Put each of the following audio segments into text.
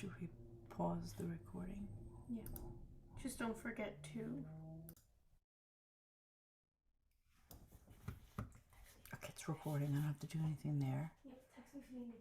Should we pause the recording? Yeah. Just don't forget to. Okay, it's recording. I don't have to do anything there. Yep, text me if you need anything.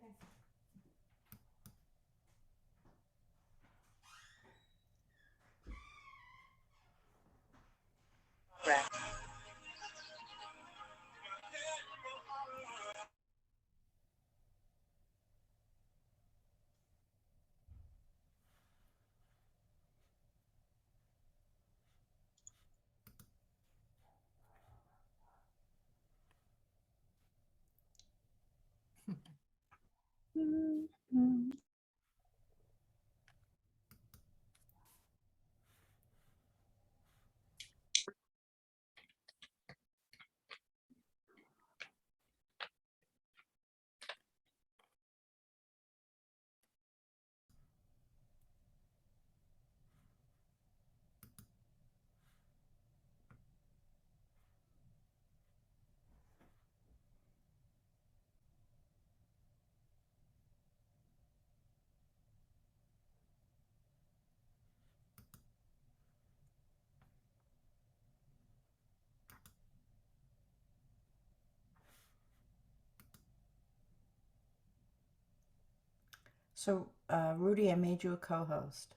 So, Rudy, I made you a co-host.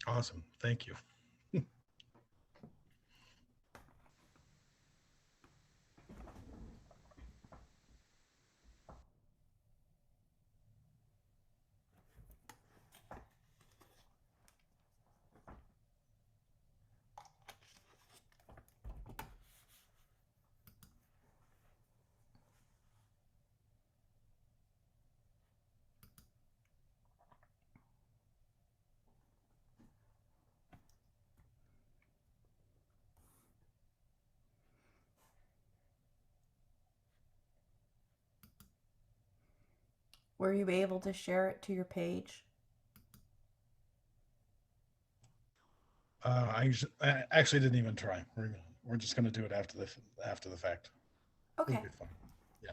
Awesome. Thank you. Were you able to share it to your page? I actually didn't even try. We're just going to do it after the fact. Okay. It'll be fun. Yeah.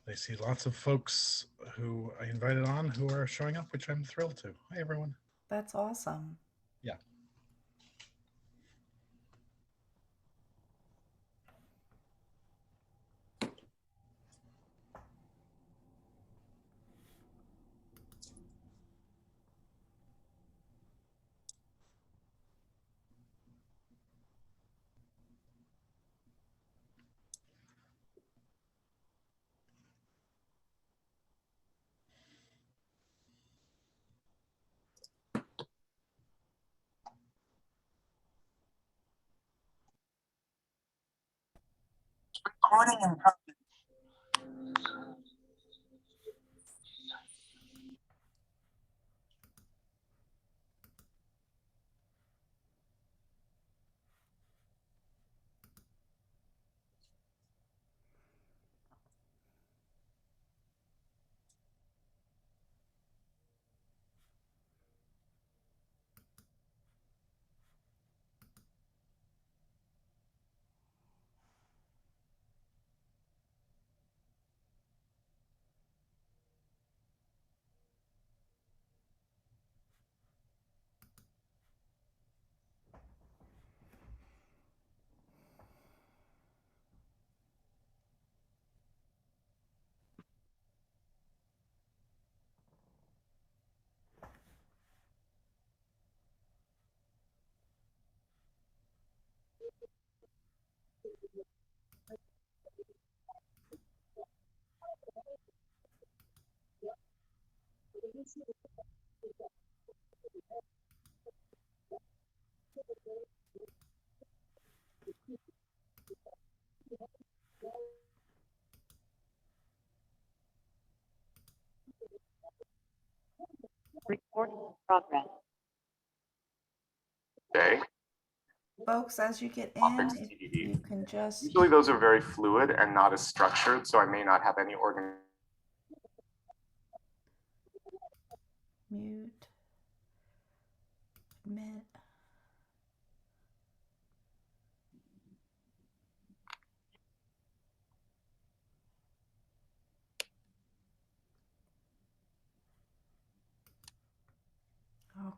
I see lots of folks who I invited on who are showing up, which I'm thrilled to. Hi, everyone. That's awesome. Yeah. Recording in progress. Recording in progress. Day. Folks, as you get Topics in, if TBD. you can just Usually those are very fluid and not as structured, so I may not have any mute, admit.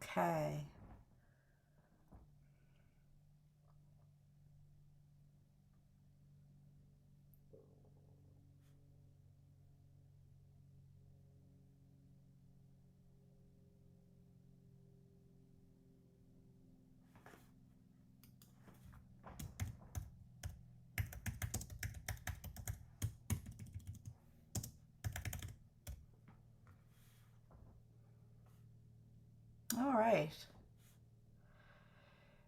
Okay. All right.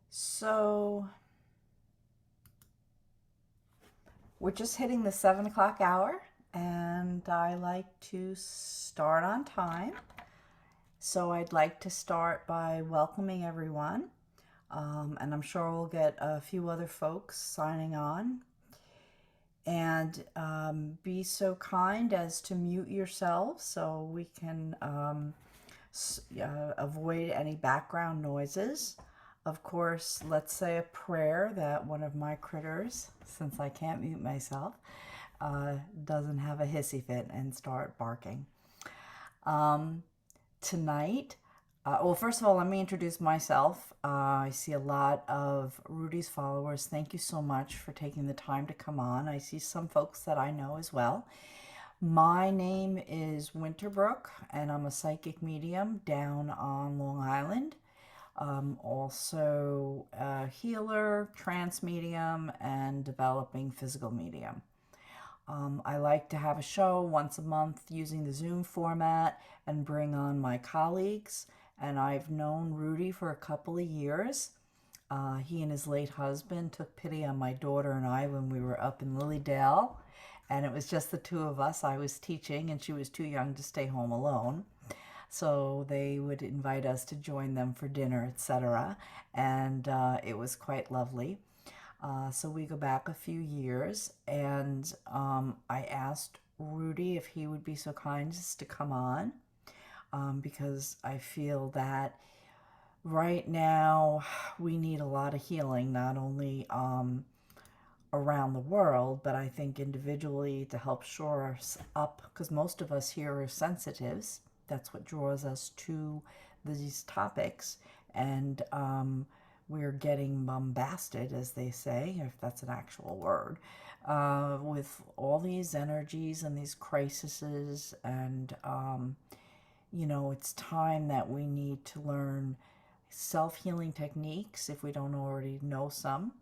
So we're just hitting the 7 o'clock hour, and I like to start on time. So I'd like to start by welcoming everyone, and I'm sure we'll get a few other folks signing on. And be so kind as to mute yourselves so we can avoid any background noises. Of course, let's say a prayer that one of my critters, since I can't mute myself, doesn't have a hissy fit and start barking. Tonight, well, first of all, let me introduce myself. I see a lot of Rudy's followers. Thank you so much for taking the time to come on. I see some folks that I know as well. My name is Brook, and I'm a psychic medium down on Long Island. Also a healer, trance medium, and developing physical medium. I like to have a show once a month using the Zoom format and bring on my colleagues. And I've known Rudy for a couple of years. He and his late husband took pity on my daughter and I when we were up in Lilydale. And it was just the two of us. I was teaching and she was too young to stay home alone. So they would invite us to join them for dinner, etc. And it was quite lovely. So we go back a few years, and I asked Rudy if he would be so kind as to come on, because I feel that right now we need a lot of healing, not only around the world, but I think individually to help shore us up, because most of us here are sensitives. That's what draws us to these topics, and we're getting bombasted, as they say, if that's an actual word, with all these energies and these crises. And, it's time that we need to learn self-healing techniques if we don't already know some.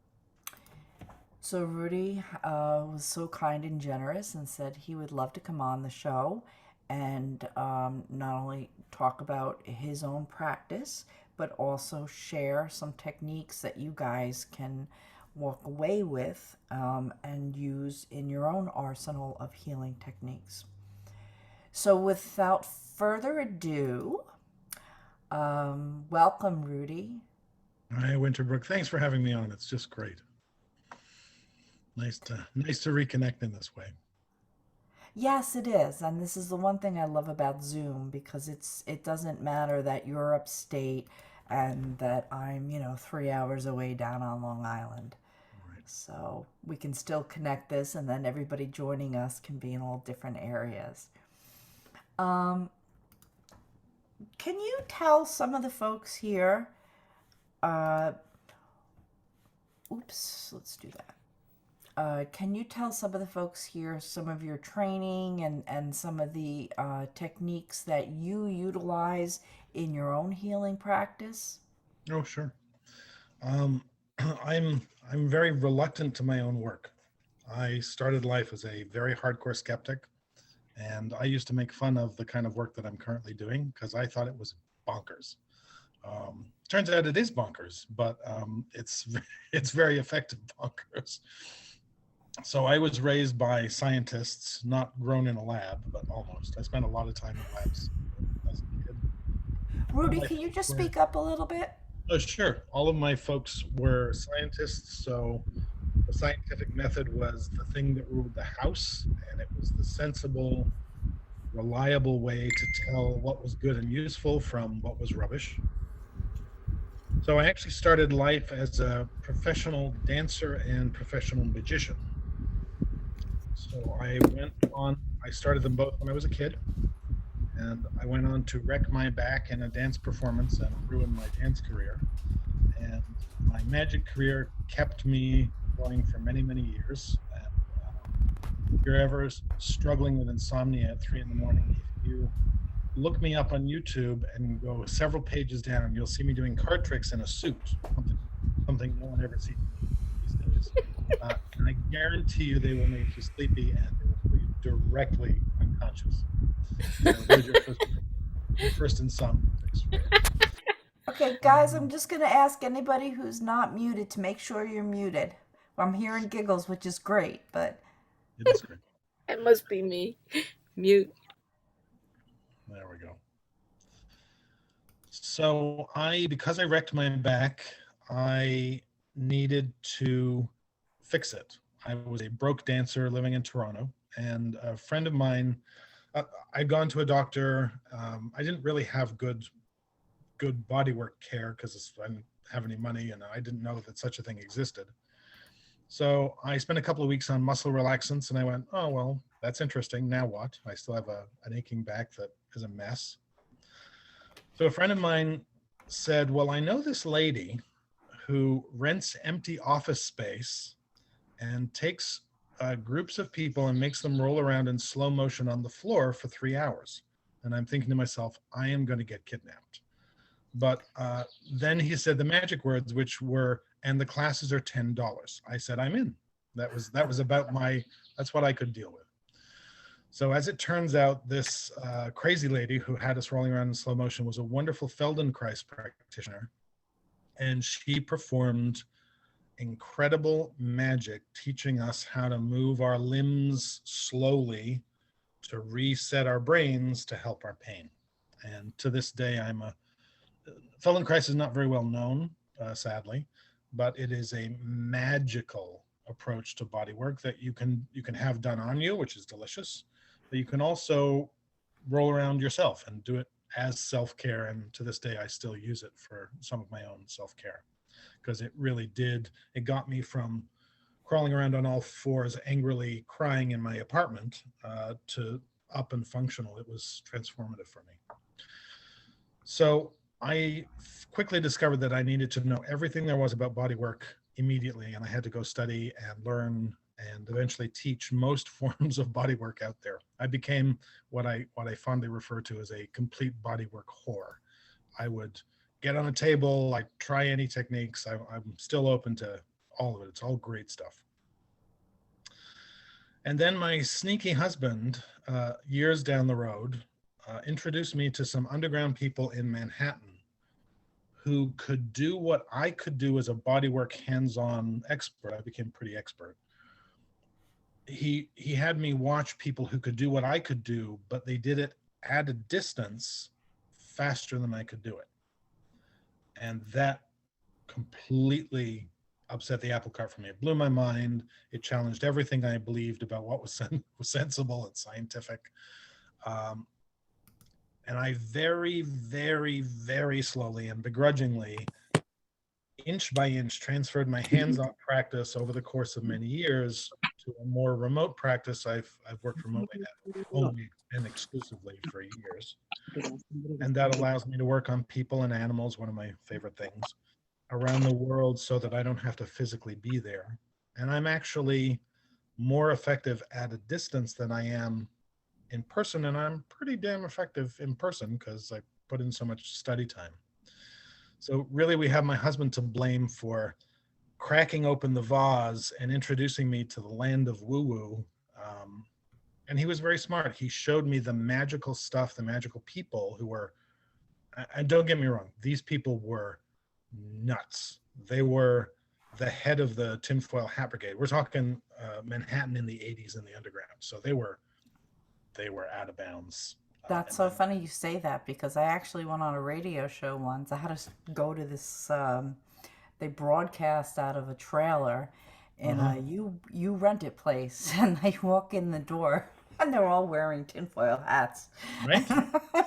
So Rudy was so kind and generous and said he would love to come on the show and not only talk about his own practice, but also share some techniques that you guys can walk away with and use in your own arsenal of healing techniques. So without further ado, welcome, Rudy. Hi, Winterbrook. Thanks for having me on. It's just great. Nice to reconnect in this way. Yes, it is. And this is the one thing I love about Zoom, because it doesn't matter that you're upstate and that I'm, 3 hours away down on Long Island. Right. So we can still connect this, and then everybody joining us can be in all different areas. Can you tell some of the folks here, let's do that. Can you tell some of the folks here some of your training and some of the techniques that you utilize in your own healing practice? Oh, sure. I'm very reluctant to my own work. I started life as a very hardcore skeptic, and I used to make fun of the kind of work that I'm currently doing because I thought it was bonkers. Turns out it is bonkers, but it's very effective bonkers. So I was raised by scientists, not grown in a lab, but almost. I spent a lot of time in labs as a kid. Rudy, can you just speak up a little bit? Oh, sure. All of my folks were scientists, so the scientific method was the thing that ruled the house, and it was the sensible, reliable way to tell what was good and useful from what was rubbish. So I actually started life as a professional dancer and professional magician. So I started them both when I was a kid, And I went on to wreck my back in a dance performance and ruin my dance career. And my magic career kept me going for many, many years. And if you're ever struggling with insomnia at 3 in the morning, if you look me up on YouTube and go several pages down, you'll see me doing card tricks in a suit, something no one ever sees these days. And I guarantee you they will make you sleepy and they will put you directly unconscious. So there's your first insomnia fix. Okay, guys, I'm just going to ask anybody who's not muted to make sure you're muted. I'm hearing giggles, which is great, but It is great. It must be me. Mute. There we go. So because I wrecked my back, I needed to fix it. I was a broke dancer living in Toronto, and a friend of mine, I'd gone to a doctor. I didn't really have good bodywork care because I didn't have any money and I didn't know that such a thing existed. So I spent a couple of weeks on muscle relaxants and I went, oh, well, that's interesting. Now what? I still have an aching back that is a mess. So a friend of mine said, well, I know this lady who rents empty office space and takes groups of people and makes them roll around in slow motion on the floor for 3 hours. And I'm thinking to myself, I am going to get kidnapped. But then he said the magic words, which were, and the classes are $10. I said, I'm in. That was about that's what I could deal with. So as it turns out, this crazy lady who had us rolling around in slow motion was a wonderful Feldenkrais practitioner. And she performed incredible magic, teaching us how to move our limbs slowly to reset our brains to help our pain. And to this day, Feldenkrais is not very well known, sadly, but it is a magical approach to body work that you can have done on you, which is delicious, but you can also roll around yourself and do it as self-care. And to this day, I still use it for some of my own self-care because it got me from crawling around on all fours, angrily crying in my apartment to up and functional. It was transformative for me. So I quickly discovered that I needed to know everything there was about bodywork immediately, and I had to go study and learn and eventually teach most forms of bodywork out there. I became what I fondly refer to as a complete bodywork whore. I would get on a table, I'd try any techniques. I'm still open to all of it. It's all great stuff. And then my sneaky husband, years down the road, introduced me to some underground people in Manhattan who could do what I could do as a bodywork hands-on expert. I became pretty expert. He had me watch people who could do what I could do, but they did it at a distance faster than I could do it. And that completely upset the apple cart for me. It blew my mind. It challenged everything I believed about what was sensible and scientific. And I very, very, very slowly and begrudgingly, inch by inch, transferred my hands-on practice over the course of many years to a more remote practice. I've worked remotely at home and exclusively for years. And that allows me to work on people and animals, one of my favorite things, around the world so that I don't have to physically be there. And I'm actually more effective at a distance than I am in person, and I'm pretty damn effective in person because I put in so much study time. So really we have my husband to blame for cracking open the vase and introducing me to the land of woo-woo. And he was very smart. He showed me the magical stuff, the magical people who were, and don't get me wrong, these people were nuts. They were the head of the tinfoil hat brigade. We're talking Manhattan in the 80s in the underground. So they were out of bounds. That's so funny you say that because I actually went on a radio show once. I had to go to this, they broadcast out of a trailer in a you rent it place. And I walk in the door and they're all wearing tinfoil hats. Right?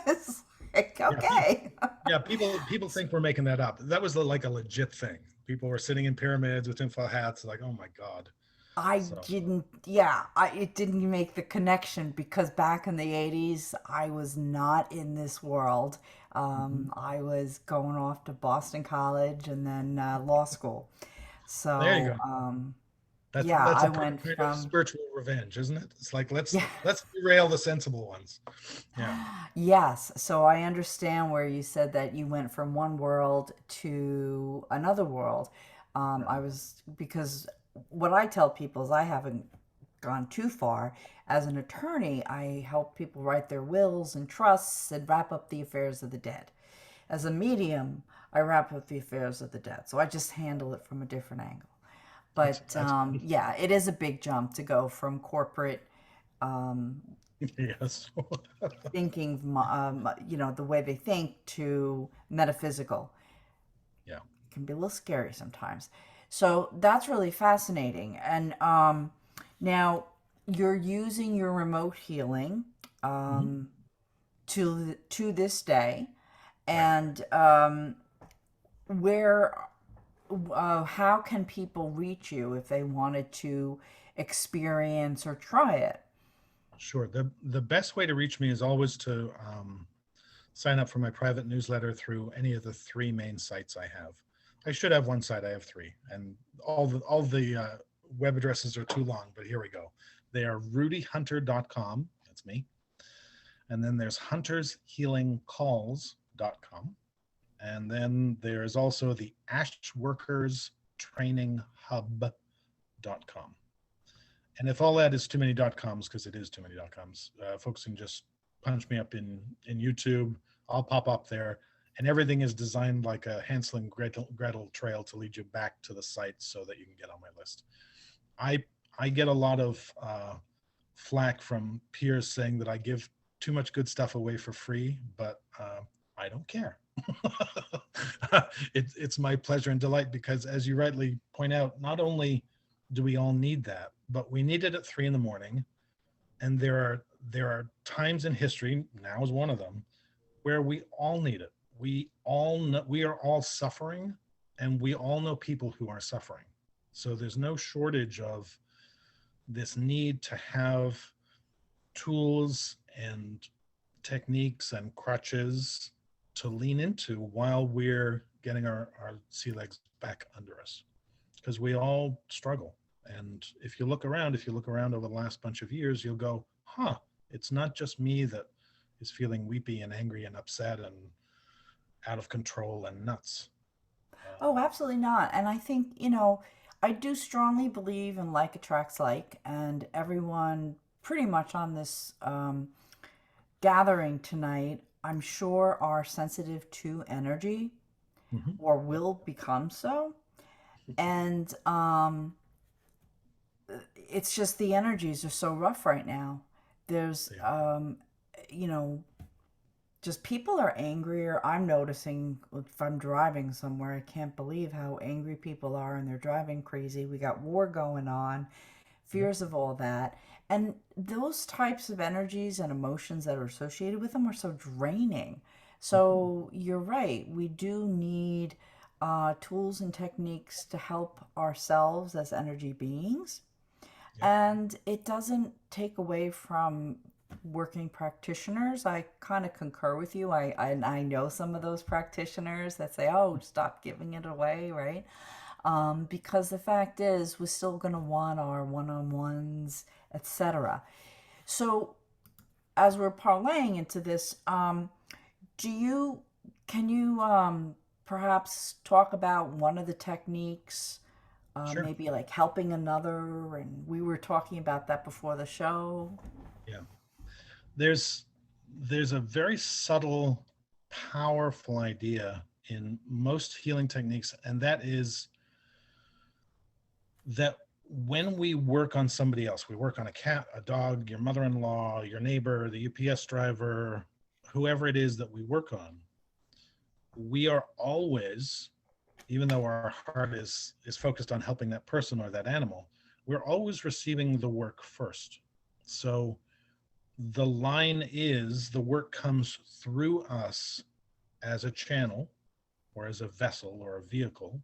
It's like, okay. Yeah, people think we're making that up. That was like a legit thing. People were sitting in pyramids with tinfoil hats, like, oh my God. I So didn't, it didn't make the connection because back in the 80s, I was not in this world. mhm. I was going off to Boston College and then law school. There you So, go. yeah, That's I a went kind of from, spiritual revenge, isn't it? It's like yeah, let's derail the sensible ones. Yeah, yes. So I understand where you said that you went from one world to another world. right. I was, because what I tell people is I haven't gone too far. As an attorney, I help people write their wills and trusts and wrap up the affairs of the dead. As a medium, I wrap up the affairs of the dead. So I just handle it from a different angle. But That's wonderful. yeah, it is a big jump to go from corporate um, Yes. thinking, the way they think to metaphysical. Yeah. It can be a little scary sometimes. So that's really fascinating. And now you're using your remote healing Mhm. to this day, Right. and where how can people reach you if they wanted to experience or try it? Sure. The best way to reach me is always to sign up for my private newsletter through any of the three main sites I have. I should have one site. I have three, and all the web addresses are too long. But here we go. They are rudyhunter.com. That's me. And then there's huntershealingcalls.com. And then there's also the ashworkerstraininghub.com. And if all that is too many .coms, because it is too many .coms, folks can just punch me up in YouTube. I'll pop up there, and everything is designed like a Hansel and Gretel trail to lead you back to the site so that you can get on my list. I I get a lot of flack from peers saying that I give too much good stuff away for free, but I don't care. It's my pleasure and delight because, as you rightly point out, not only do we all need that, but we need it at 3 in the morning. And there are times in history, now is one of them, where we all need it. We all know we are all suffering, and we all know people who are suffering. So there's no shortage of this need to have tools and techniques and crutches to lean into while we're getting our sea legs back under us, because we all struggle. And if you look around over the last bunch of years, you'll go, huh, it's not just me that is feeling weepy and angry and upset and out of control and nuts. Oh, absolutely not. And I think, I do strongly believe in like attracts like, and everyone pretty much on this gathering tonight, I'm sure, are sensitive to energy Mhm. or will become so. And it's just the energies are so rough right now. There's, They are. you know, just people are angrier. I'm noticing if I'm driving somewhere, I can't believe how angry people are and they're driving crazy. We got war going on, Yep. fears of all that. And those types of energies and emotions that are associated with them are so draining. Mhm. So you're right. We do need tools and techniques to help ourselves as energy beings. Yep. And it doesn't take away from working practitioners. I kind of concur with you. I know some of those practitioners that say, "Oh, stop giving it away," right? Because the fact is, we're still going to want our one-on-ones, etc. So, as we're parlaying into this, do you can you perhaps talk about one of the techniques, Sure. maybe like helping another? And we were talking about that before the show. Yeah. There's there's a very subtle, powerful idea in most healing techniques, and that is that when we work on somebody else, we work on a cat, a dog, your mother-in-law, your neighbor, the UPS driver, whoever it is that we work on, we are always, even though our heart is focused on helping that person or that animal, we're always receiving the work first. So the line is the work comes through us as a channel or as a vessel or a vehicle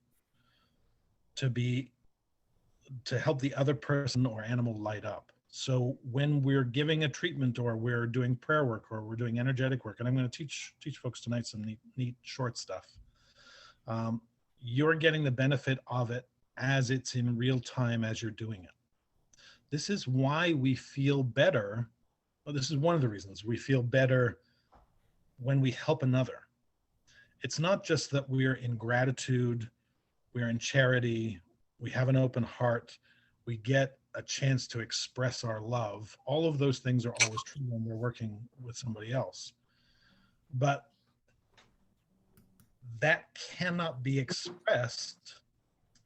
to be to help the other person or animal light up. So when we're giving a treatment, or we're doing prayer work, or we're doing energetic work, and I'm going to teach folks tonight some neat short stuff, you're getting the benefit of it as it's in real time as you're doing it. This is why we feel better. Well, this is one of the reasons we feel better when we help another. It's not just that we're in gratitude, we're in charity, we have an open heart, we get a chance to express our love. All of those things are always true when we're working with somebody else. But that cannot be expressed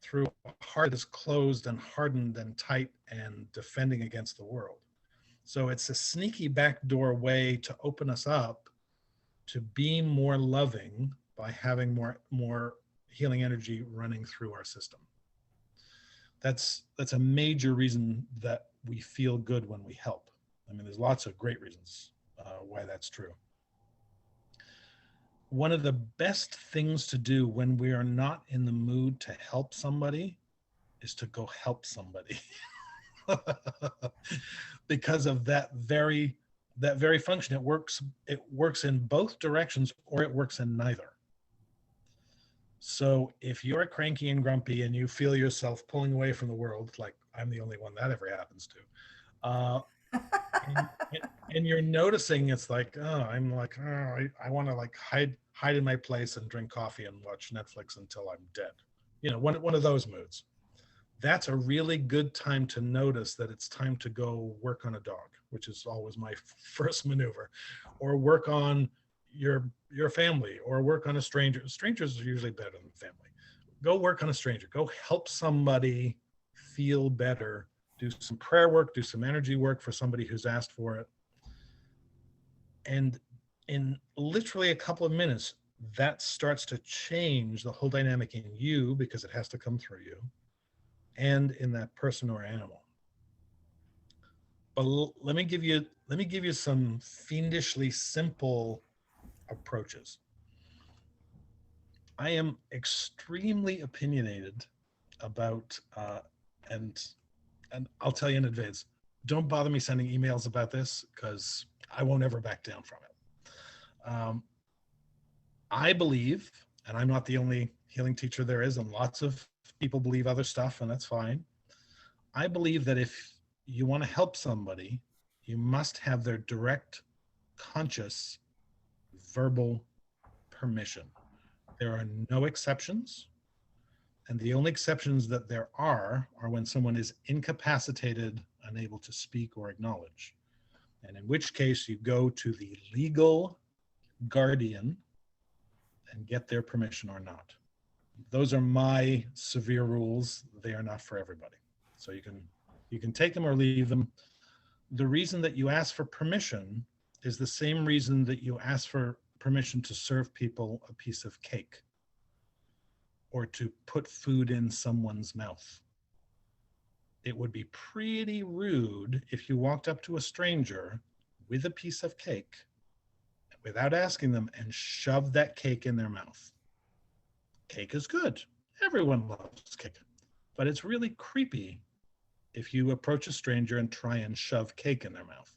through a heart that is closed and hardened and tight and defending against the world. So it's a sneaky backdoor way to open us up to be more loving by having more healing energy running through our system. That's a major reason that we feel good when we help. I mean, there's lots of great reasons why that's true. One of the best things to do when we are not in the mood to help somebody is to go help somebody. Because of that very function. It works in both directions, or it works in neither. So if you're cranky and grumpy and you feel yourself pulling away from the world, like I'm the only one that ever happens to, and you're noticing, it's like, I want to like hide in my place and drink coffee and watch Netflix until I'm dead. You know, one of those moods. That's a really good time to notice that it's time to go work on a dog, which is always my first maneuver, or work on your family, or work on a stranger. Strangers are usually better than family. Go work on a stranger. Go help somebody feel better. Do some prayer work, do some energy work for somebody who's asked for it. And in literally a couple of minutes, that starts to change the whole dynamic in you, because it has to come through you, and in that person or animal. But let me give you some fiendishly simple approaches. I am extremely opinionated about, and I'll tell you in advance, don't bother me sending emails about this, because I won't ever back down from it. I believe, and I'm not the only healing teacher there is, and lots of people believe other stuff, and that's fine. I believe that if you want to help somebody, you must have their direct, conscious, verbal permission. There are no exceptions. And the only exceptions that there are when someone is incapacitated, unable to speak or acknowledge. And in which case you go to the legal guardian and get their permission or not. Those are my severe rules. They are not for everybody. So you can take them or leave them. The reason that you ask for permission is the same reason that you ask for permission to serve people a piece of cake, or to put food in someone's mouth. It would be pretty rude if you walked up to a stranger with a piece of cake without asking them and shoved that cake in their mouth. Cake is good. Everyone loves cake. But it's really creepy if you approach a stranger and try and shove cake in their mouth.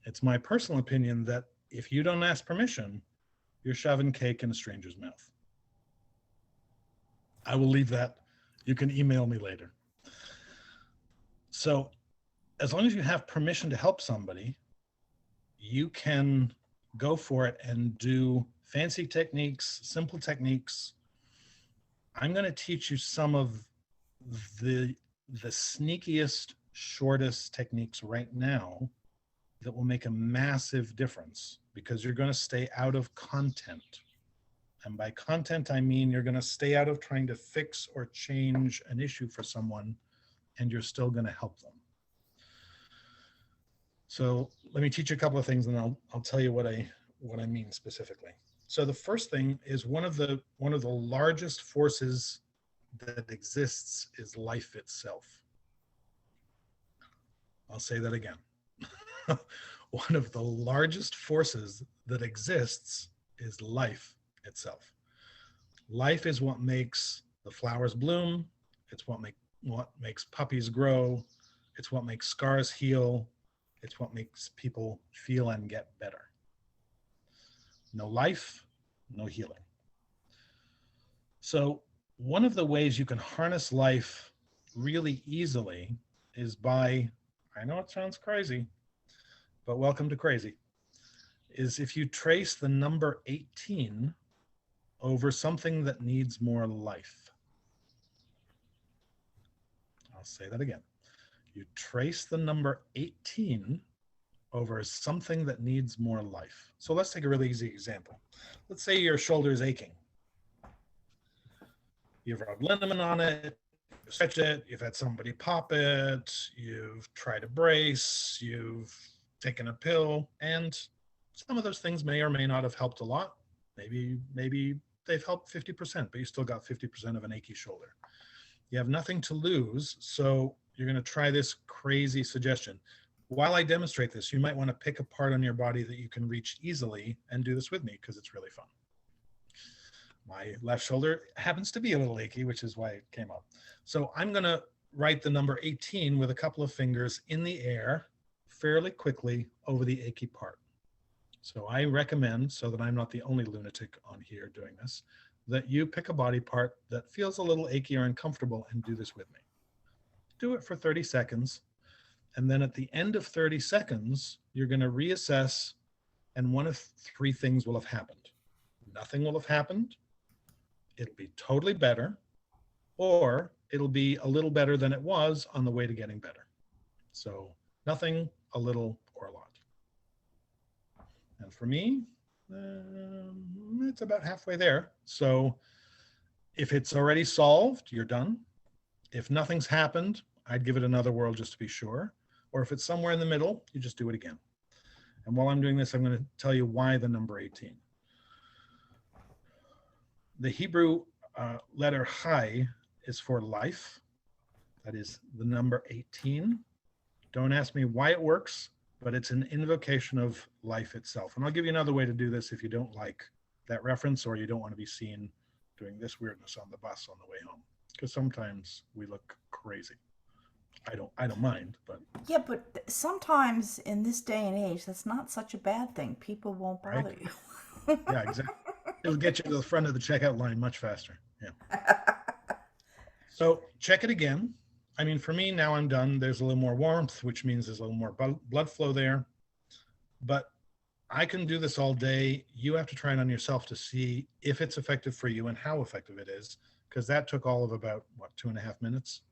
It's my personal opinion that if you don't ask permission, you're shoving cake in a stranger's mouth. I will leave that. You can email me later. So as long as you have permission to help somebody, you can go for it and do fancy techniques, simple techniques. I'm going to teach you some of the sneakiest, shortest techniques right now that will make a massive difference, because you're going to stay out of content. And by content, I mean you're going to stay out of trying to fix or change an issue for someone, and you're still going to help them. So let me teach you a couple of things, and I'll tell you what I mean specifically. So the first thing is one of the largest forces that exists is life itself. I'll say that again. One of the largest forces that exists is life itself. Life is what makes the flowers bloom. It's what what makes puppies grow. It's what makes scars heal. It's what makes people feel and get better. No life, no healing. So one of the ways you can harness life really easily is by, I know it sounds crazy, but welcome to crazy, is if you trace the number 18 over something that needs more life. I'll say that again. You trace the number 18 over something that needs more life. So let's take a really easy example. Let's say your shoulder is aching. You've rubbed liniment on it, you've stretched it, you've had somebody pop it, you've tried a brace, you've taken a pill, and some of those things may or may not have helped a lot. Maybe they've helped 50%, but you still got 50% of an achy shoulder. You have nothing to lose, so you're going to try this crazy suggestion. While I demonstrate this, you might want to pick a part on your body that you can reach easily and do this with me because it's really fun. My left shoulder happens to be a little achy, which is why it came up. So I'm going to write the number 18 with a couple of fingers in the air fairly quickly over the achy part. So I recommend, so that I'm not the only lunatic on here doing this, that you pick a body part that feels a little achy or uncomfortable and do this with me. Do it for 30 seconds. And then at the end of 30 seconds, you're going to reassess, and one of three things will have happened. Nothing will have happened. It'll be totally better, or it'll be a little better than it was on the way to getting better. So nothing, a little, or a lot. And for me, it's about halfway there. So if it's already solved, you're done. If nothing's happened, I'd give it another whirl just to be sure. Or if it's somewhere in the middle, you just do it again. And while I'm doing this, I'm going to tell you why the number 18. The Hebrew letter Chai is for life. That is the number 18. Don't ask me why it works, but it's an invocation of life itself. And I'll give you another way to do this if you don't like that reference or you don't want to be seen doing this weirdness on the bus on the way home, because sometimes we look crazy. I don't mind, but Yeah, but sometimes in this day and age, that's not such a bad thing. People won't bother right? you. Yeah, exactly. It'll get you to the front of the checkout line much faster. Yeah. So check it again. I mean, for me, now I'm done. There's a little more warmth, which means there's a little more blood flow there. But I can do this all day. You have to try it on yourself to see if it's effective for you and how effective it is, because that took all of about, 2.5 minutes?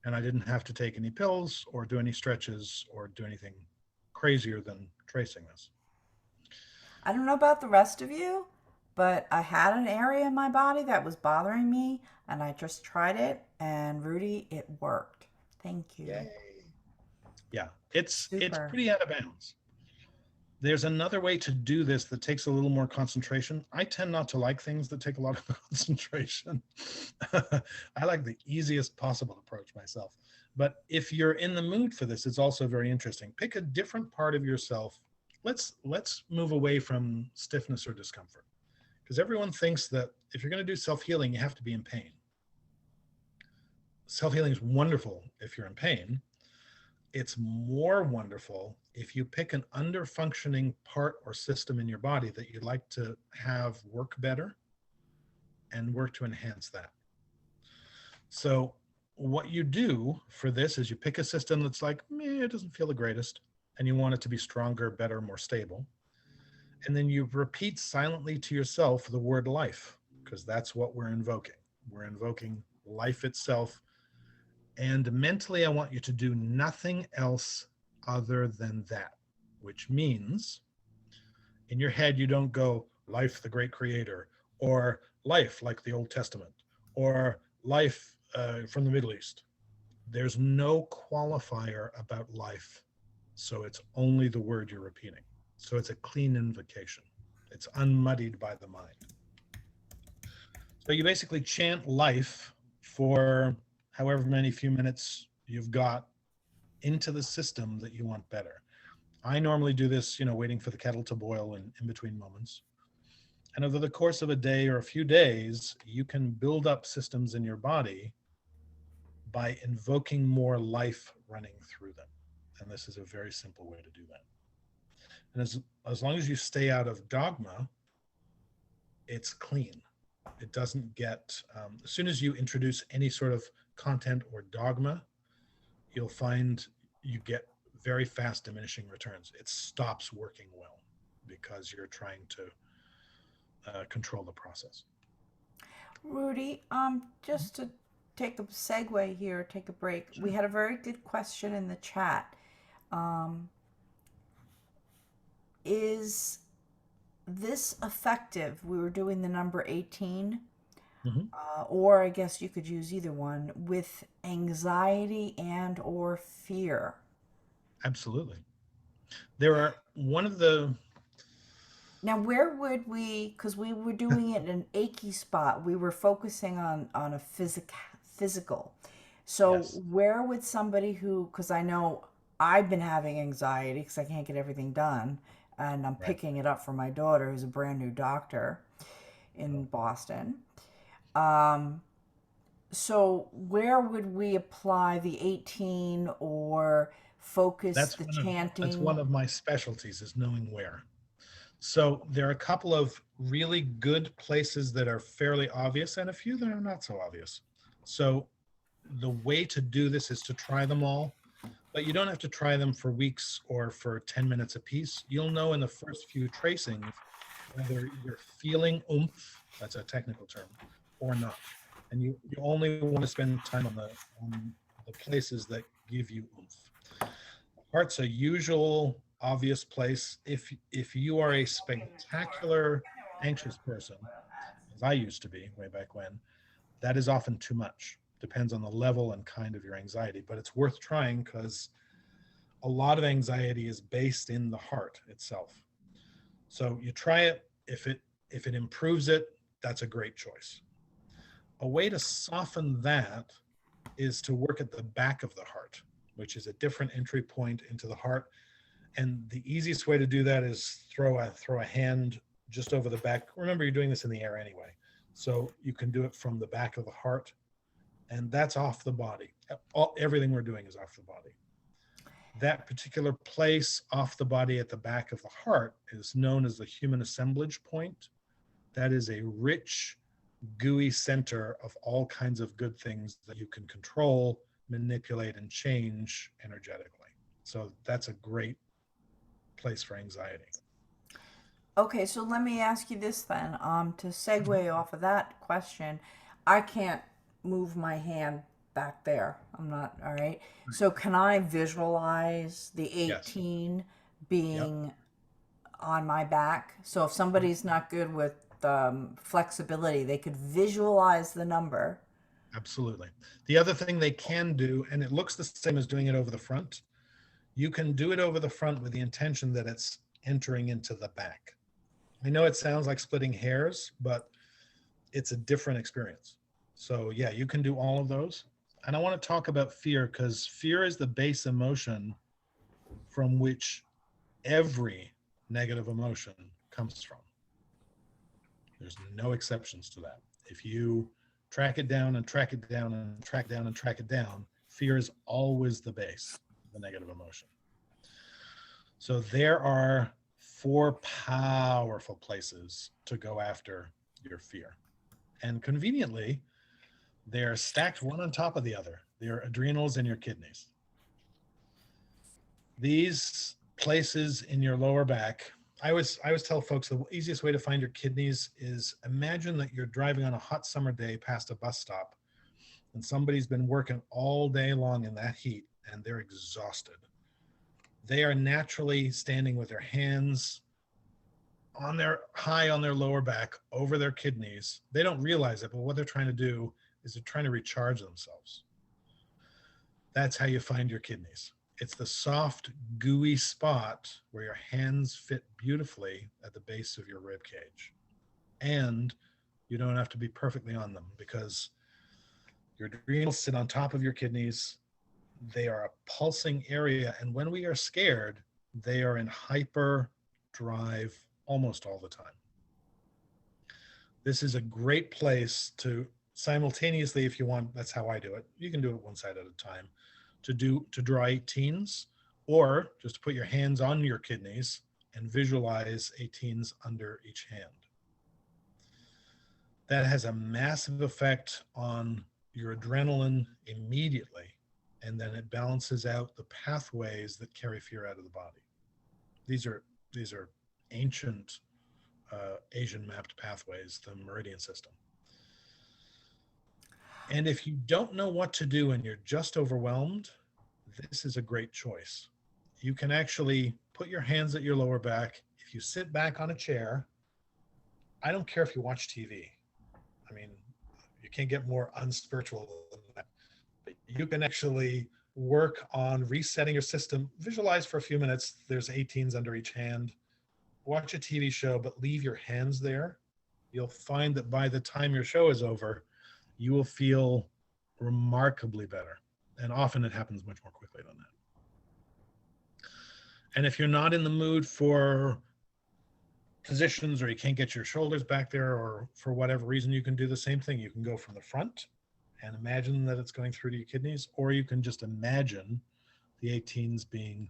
And I didn't have to take any pills or do any stretches or do anything crazier than tracing this. I don't know about the rest of you, but I had an area in my body that was bothering me, and I just tried it, and Rudy, it worked. Thank you. Yay. Yeah, it's Super. pretty out of bounds. There's another way to do this that takes a little more concentration. I tend not to like things that take a lot of concentration. I like the easiest possible approach myself. But if you're in the mood for this, it's also very interesting. Pick a different part of yourself. Let's move away from stiffness or discomfort, because everyone thinks that if you're going to do self-healing, you have to be in pain. Self-healing is wonderful if you're in pain. It's more wonderful if you pick an under-functioning part or system in your body that you'd like to have work better and work to enhance that. So what you do for this is you pick a system that's like, it doesn't feel the greatest, and you want it to be stronger, better, more stable. And then you repeat silently to yourself the word life, because that's what we're invoking. We're invoking life itself. And mentally, I want you to do nothing else other than that, which means in your head, you don't go life, the great creator, or life like the Old Testament, or life from the Middle East. There's no qualifier about life. So it's only the word you're repeating. So it's a clean invocation. It's unmuddied by the mind. So you basically chant life for however many few minutes you've got into the system that you want better. I normally do this, waiting for the kettle to boil in between moments. And over the course of a day or a few days, you can build up systems in your body by invoking more life running through them. And this is a very simple way to do that. And as long as you stay out of dogma, it's clean. It doesn't get, as soon as you introduce any sort of content or dogma, you'll find you get very fast diminishing returns. It stops working well because you're trying to control the process. Rudy, just to take a segue here, take a break. We had a very good question in the chat. Is this effective? We were doing the number 18, Mhm. or I guess you could use either one, with anxiety and or fear. Absolutely. There are one of the, Now, where would we, because we were doing it in an achy spot, we were focusing on a physical. So yes, where would somebody who, because I know I've been having anxiety because I can't get everything done, and I'm right. picking it up for my daughter who's a brand new doctor in Boston. Um, so where would we apply the 18 or focus That's the that's chanting? one of my specialties is knowing where. So there are a couple of really good places that are fairly obvious and a few that are not so obvious. So the way to do this is to try them all, but you don't have to try them for weeks or for 10 minutes a piece. You'll know in the first few tracings whether you're feeling oomph, that's a technical term, or not. And you only want to spend time on the places that give you oomph. Heart's a usual obvious place. If you are a spectacular anxious person, as I used to be way back when, that is often too much. Depends on the level and kind of your anxiety, but it's worth trying because a lot of anxiety is based in the heart itself. So you try it. If it improves it, that's a great choice. A way to soften that is to work at the back of the heart, which is a different entry point into the heart. And the easiest way to do that is throw a hand just over the back. Remember, you're doing this in the air anyway. So you can do it from the back of the heart, and that's off the body. Everything we're doing is off the body. That particular place off the body at the back of the heart is known as the human assemblage point. That is a rich, gooey center of all kinds of good things that you can control, manipulate, and change energetically. So that's a great place for anxiety. Okay, so let me ask you this then. To segue off of that question, I can't move my hand back there. I'm not, all right. So can I visualize the Yes. 18 Yep. being on my back? So if somebody's not good with flexibility, they could visualize the number. Absolutely. The other thing they can do, and it looks the same as doing it over the front, you can do it over the front with the intention that it's entering into the back. I know it sounds like splitting hairs, but it's a different experience. So yeah, you can do all of those. And I want to talk about fear because fear is the base emotion from which every negative emotion comes from. There's no exceptions to that. If you track it down and track it down and track down and track it down, fear is always the base of the negative emotion. So there are 4 powerful places to go after your fear. And conveniently, they're stacked one on top of the other. Your adrenals and your kidneys. These places in your lower back, I always tell folks the easiest way to find your kidneys is imagine that you're driving on a hot summer day past a bus stop and somebody's been working all day long in that heat and they're exhausted. They are naturally standing with their hands high on their lower back over their kidneys. They don't realize it, but what they're trying to do is they're trying to recharge themselves. That's how you find your kidneys. It's the soft, gooey spot where your hands fit beautifully at the base of your rib cage. And you don't have to be perfectly on them because your adrenals sit on top of your kidneys. They are a pulsing area. And when we are scared, they are in hyper drive almost all the time. This is a great place to simultaneously, if you want, that's how I do it. You can do it one side at a time to draw 18s, or just put your hands on your kidneys and visualize 18s under each hand. That has a massive effect on your adrenaline immediately, and then it balances out the pathways that carry fear out of the body. These are ancient Asian mapped pathways, the meridian system. And if you don't know what to do and you're just overwhelmed, this is a great choice. You can actually put your hands at your lower back. If you sit back on a chair, I don't care if you watch TV. I mean, you can't get more unspiritual than that. But you can actually work on resetting your system. Visualize for a few minutes. There's 18s under each hand. Watch a TV show, but leave your hands there. You'll find that by the time your show is over, you will feel remarkably better. And often it happens much more quickly than that. And if you're not in the mood for positions, or you can't get your shoulders back there, or for whatever reason, you can do the same thing. You can go from the front and imagine that it's going through to your kidneys, or you can just imagine the 18s being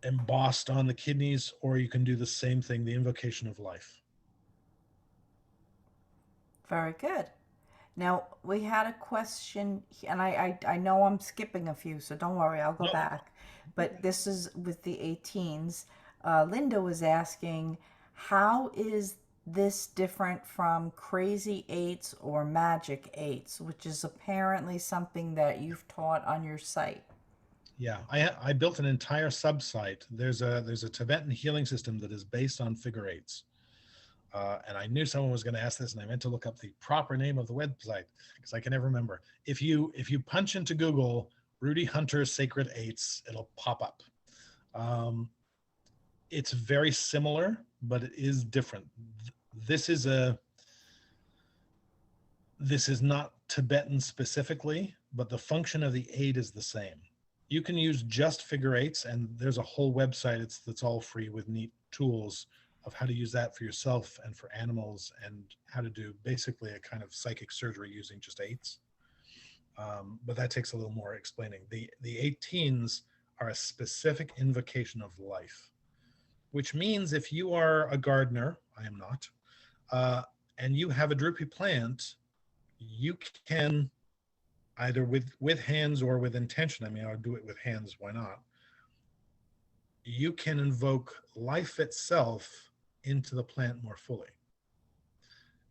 embossed on the kidneys, or you can do the same thing, the invocation of life. Very good. Now, we had a question, and I know I'm skipping a few, so don't worry, I'll go No. back. But this is with the 18s. Linda was asking, how is this different from crazy eights or magic eights, which is apparently something that you've taught on your site? Yeah, I built an entire subsite. There's a Tibetan healing system that is based on figure eights. And I knew someone was going to ask this, and I meant to look up the proper name of the website because I can never remember. If you punch into Google Rudy Hunter Sacred Eights, it'll pop up. It's very similar, but it is different. This is not Tibetan specifically, but the function of the eight is the same. You can use just figure eights, and there's a whole website that's all free with neat tools of how to use that for yourself and for animals, and how to do basically a kind of psychic surgery using just eights. But that takes a little more explaining. The 18s are a specific invocation of life, which means if you are a gardener, I am not, and you have a droopy plant, you can either with hands or with intention. I mean, I'll do it with hands, why not? You can invoke life itself into the plant more fully.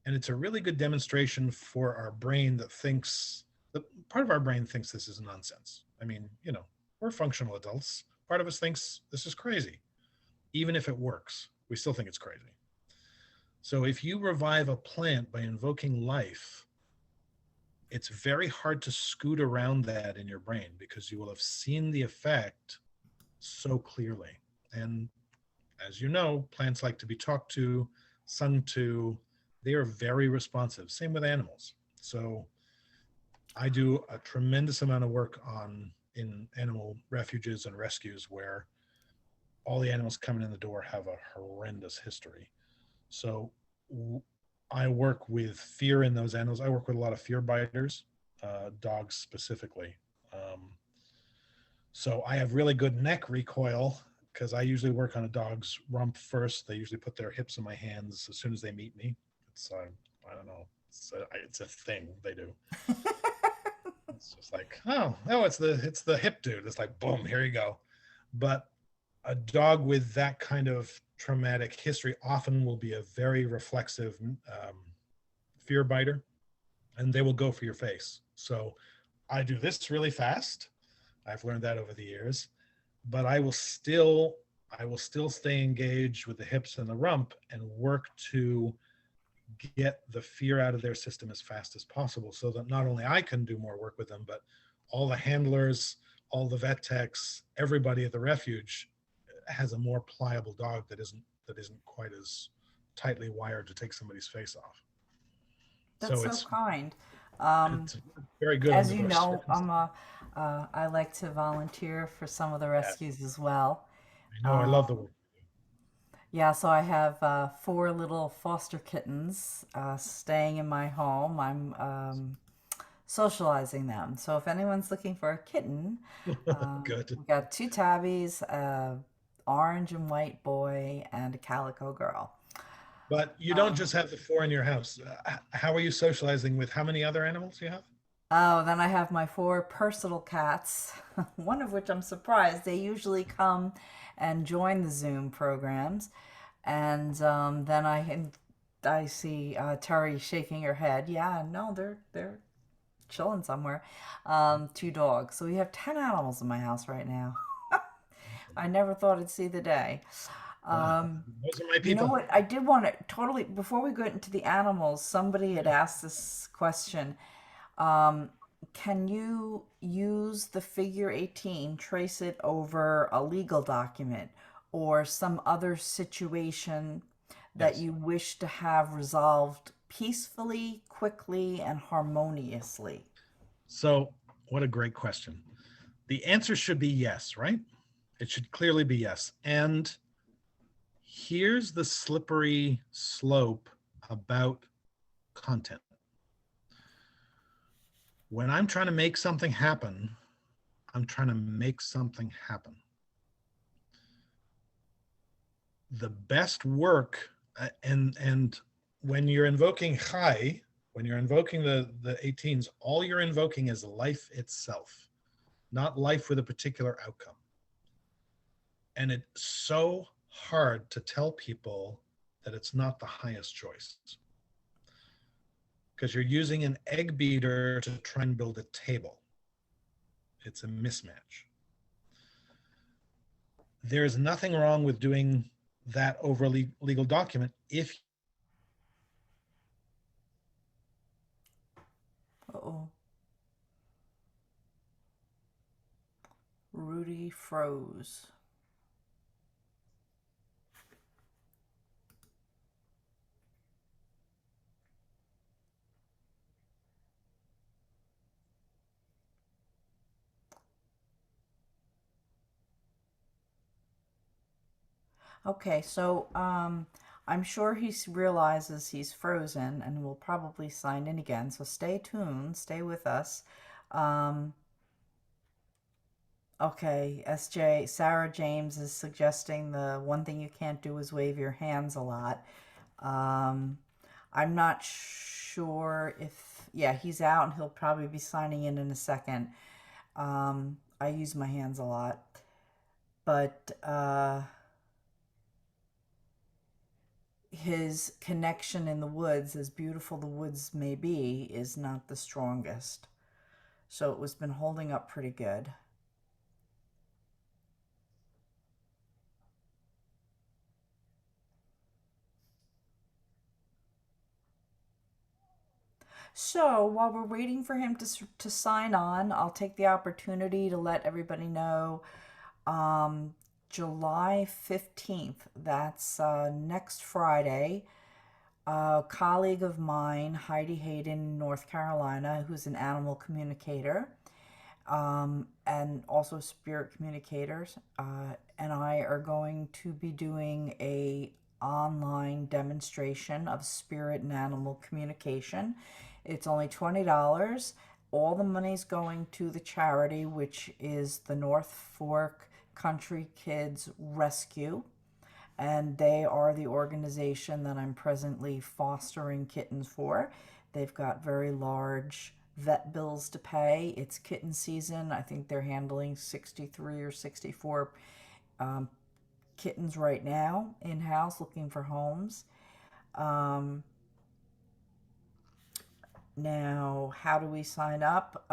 And it's a really good demonstration for our brain that thinks, that part of our brain thinks this is nonsense. I mean, we're functional adults. Part of us thinks this is crazy. Even if it works, we still think it's crazy. So if you revive a plant by invoking life, it's very hard to scoot around that in your brain, because you will have seen the effect so clearly. And as you know, plants like to be talked to, sung to. They are very responsive. Same with animals. So I do a tremendous amount of work in animal refuges and rescues where all the animals coming in the door have a horrendous history. So I work with fear in those animals. I work with a lot of fear biters, dogs specifically. So I have really good neck recoil, because I usually work on a dog's rump first. They usually put their hips in my hands as soon as they meet me. It's I don't know. It's a thing they do. It's just like, oh, it's the hip dude. It's like, boom, here you go. But a dog with that kind of traumatic history often will be a very reflexive fear biter, and they will go for your face. So I do this really fast. I've learned that over the years, but I will still stay engaged with the hips and the rump and work to get the fear out of their system as fast as possible, so that not only I can do more work with them, but all the handlers, all the vet techs, everybody at the refuge has a more pliable dog that isn't quite as tightly wired to take somebody's face off. That's so kind. It's very good. As you know, I like to volunteer for some of the rescues as well. I know, I love the work. Yeah, so I have four little foster kittens staying in my home. I'm socializing them. So if anyone's looking for a kitten, Good. we've got two tabbies, orange and white boy, and a calico girl. But you don't Um, just have the four in your house. How are you socializing with how many other animals you have? oh, then I have my four personal cats, one of which I'm surprised. They usually come and join the Zoom programs. And then I see Terry shaking her head. Yeah, no, they're chilling somewhere. Two dogs. So we have 10 animals in my house right now. I never thought I'd see the day. Ah, Um, those are my you know people. what? I did want to totally, before we get into the animals, somebody had asked this question. Um, can you use the figure 18, trace it over a legal document or some other situation that Yes. you wish to have resolved peacefully, quickly, and harmoniously? So, what a great question. The answer should be yes, right? It should clearly be yes. And here's the slippery slope about content. When I'm trying to make something happen, I'm trying to make something happen. The best work, and when you're invoking Chai, when you're invoking the 18s, all you're invoking is life itself, not life with a particular outcome. And it's so hard to tell people that it's not the highest choice because you're using an egg beater to try and build a table. It's a mismatch. There is nothing wrong with doing that over a legal document if Uh-oh. Rudy froze. Okay, so I'm sure he realizes he's frozen and will probably sign in again. So stay tuned, stay with us. Um, okay, SJ, Sarah James is suggesting the one thing you can't do is wave your hands a lot. Um, I'm not sure if, yeah, he's out and he'll probably be signing in a second. I use my hands a lot, but his connection in the woods, as beautiful the woods may be, is not the strongest. So it was been holding up pretty good. So while we're waiting for him to sign on, I'll take the opportunity to let everybody know um, July 15th, that's next Friday, a colleague of mine, Heidi Hayden, North Carolina, who's an animal communicator, and also spirit communicators, and I are going to be doing a online demonstration of spirit and animal communication. It's only $20. All the money's going to the charity, which is the North Fork Country Kids Rescue, and they are the organization that I'm presently fostering kittens for. They've got very large vet bills to pay. It's kitten season. I think they're handling 63 or 64 um, kittens right now in house looking for homes. Um, Now, how do we sign up?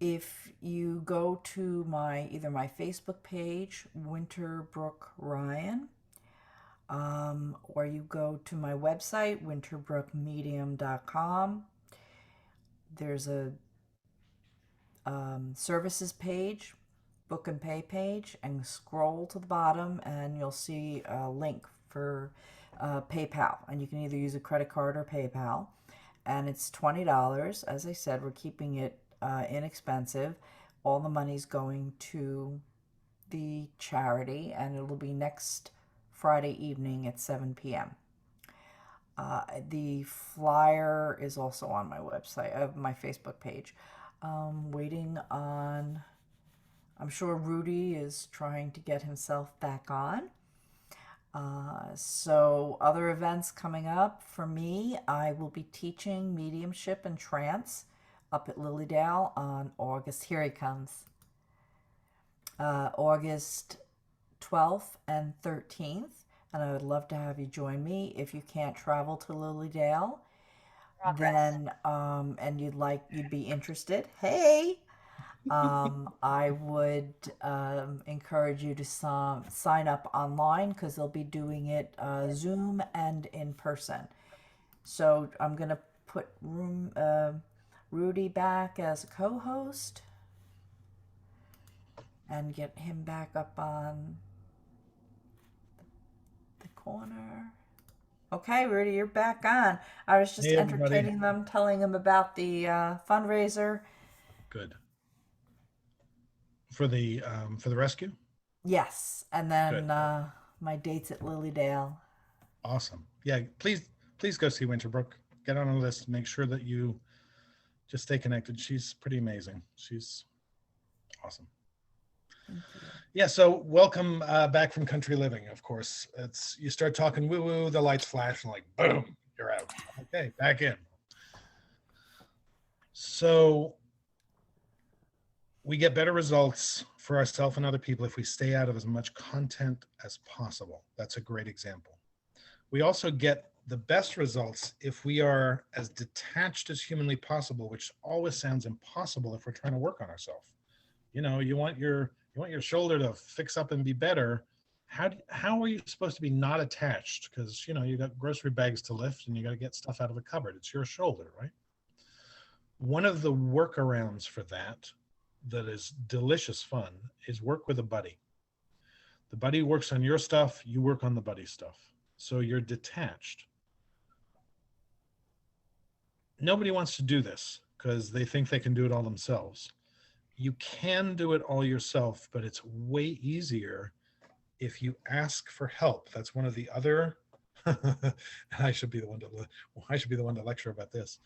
If you go to my either my Facebook page, Winter Brook Ryan, or you go to my website, winterbrookmedium.com. There's a services page, book and pay page, and scroll to the bottom, and you'll see a link for PayPal. And you can either use a credit card or PayPal. And it's $20. As I said, we're keeping it inexpensive. All the money's going to the charity, and it'll be next Friday evening at 7 p.m. The flyer is also on my website, my Facebook page. Waiting on, I'm sure Rudy is trying to get himself back on. So other events coming up for me, I will be teaching mediumship and trance up at Lilydale on August, here he comes, August 12th and 13th. And I would love to have you join me. If you can't travel to Lilydale, then, and you'd be interested, hey, I would encourage you to sign up online because they'll be doing it Zoom and in person. So I'm going to put Rudy back as a co-host and get him back up on the corner. Okay, Rudy, you're back on. I was just Hey, everybody. entertaining them, telling them about the fundraiser. Good. For the rescue? Yes, and then Good. my dates at Lilydale. Awesome. Yeah, please go see Winterbrook. Get on a list. Make sure that you just stay connected. She's pretty amazing. She's awesome. Yeah, so welcome back from country living, of course. It's you start talking woo-woo, the lights flash, and like, boom, you're out. Okay, back in. So we get better results for ourselves and other people if we stay out of as much content as possible. That's a great example. We also get the best results if we are as detached as humanly possible, which always sounds impossible if we're trying to work on ourselves. You know, you want your shoulder to fix up and be better. How are you supposed to be not attached? Because, you know, you got grocery bags to lift and you got to get stuff out of a cupboard. It's your shoulder, right? One of the workarounds for that is delicious fun is work with a buddy. The buddy works on your stuff, you work on the buddy stuff. So you're detached. Nobody wants to do this because they think they can do it all themselves. You can do it all yourself, but it's way easier if you ask for help. That's one of the other I should be the one to lecture about this.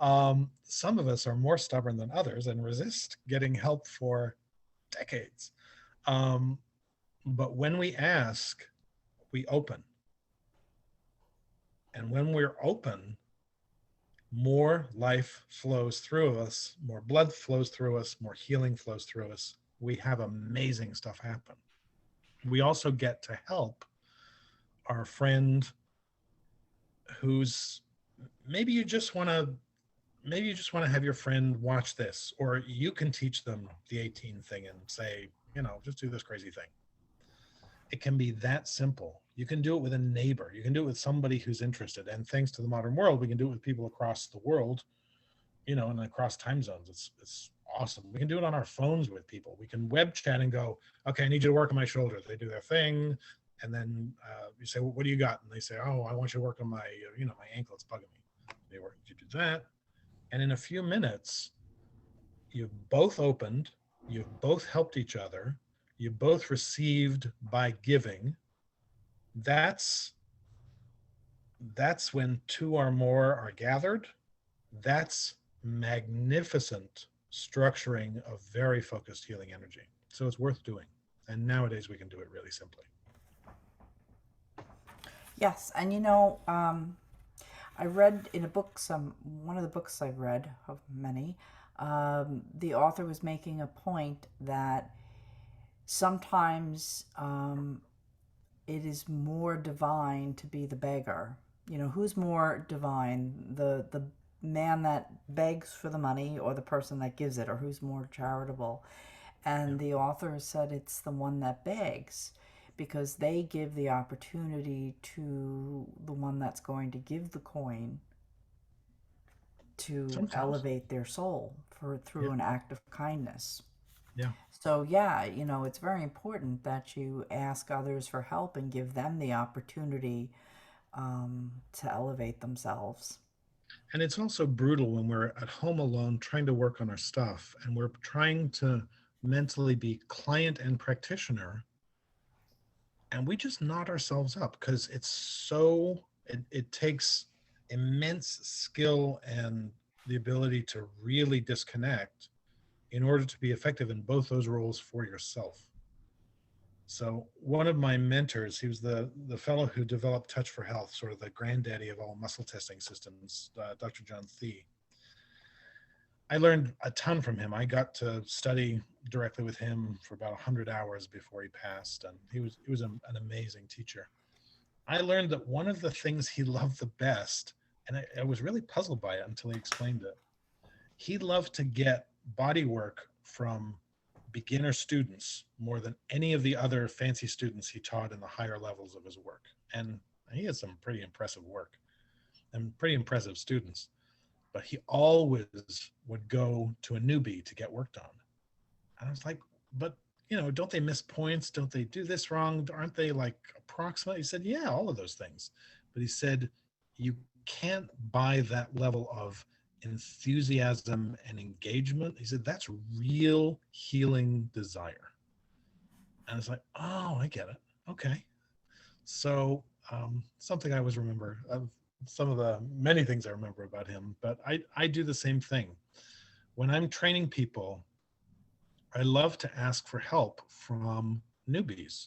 Some of us are more stubborn than others and resist getting help for decades. But when we ask, we open. And when we're open, more life flows through us, more blood flows through us, more healing flows through us. We have amazing stuff happen. We also get to help our friend who's maybe you just want to have your friend watch this, or you can teach them the 18 thing and say, you know, just do this crazy thing. It can be that simple. You can do it with a neighbor. You can do it with somebody who's interested. And thanks to the modern world, we can do it with people across the world, you know, and across time zones. It's awesome. We can do it on our phones with people. We can web chat and go, okay, I need you to work on my shoulder. They do their thing. And then you say, well, what do you got? And they say, oh, I want you to work on my, my ankle. It's bugging me. They work, you do that. And in a few minutes, you've both opened, you've both helped each other, you both received by giving. That's when two or more are gathered. That's magnificent structuring of very focused healing energy. So it's worth doing. And nowadays we can do it really simply. Yes, and I read in a book, one of the books I've read, of many, the author was making a point that sometimes it is more divine to be the beggar. You know, who's more divine, the man that begs for the money or the person that gives it, or who's more charitable? And the author said it's the one that begs, because they give the opportunity to the one that's going to give the coin to Sometimes. elevate their soul through an act of kindness. Yeah. So it's very important that you ask others for help and give them the opportunity to elevate themselves. And it's also brutal when we're at home alone trying to work on our stuff and we're trying to mentally be client and practitioner. and we just knot ourselves up because it takes immense skill and the ability to really disconnect in order to be effective in both those roles for yourself. So one of my mentors, he was the fellow who developed Touch for Health, sort of the granddaddy of all muscle testing systems, Dr. John Thie. I learned a ton from him. I got to study directly with him for about 100 hours before he passed, and he was an amazing teacher. I learned that one of the things he loved the best, and I was really puzzled by it until he explained it, he loved to get body work from beginner students more than any of the other fancy students he taught in the higher levels of his work. And he had some pretty impressive work and pretty impressive students, but he always would go to a newbie to get work done. And I was like, but don't they miss points? Don't they do this wrong? Aren't they like approximate? He said, yeah, all of those things. But he said, you can't buy that level of enthusiasm and engagement. He said, that's real healing desire. And it's like, oh, I get it. Okay. So something I always remember of some of the many things I remember about him, but I do the same thing. When I'm training people, I love to ask for help from newbies,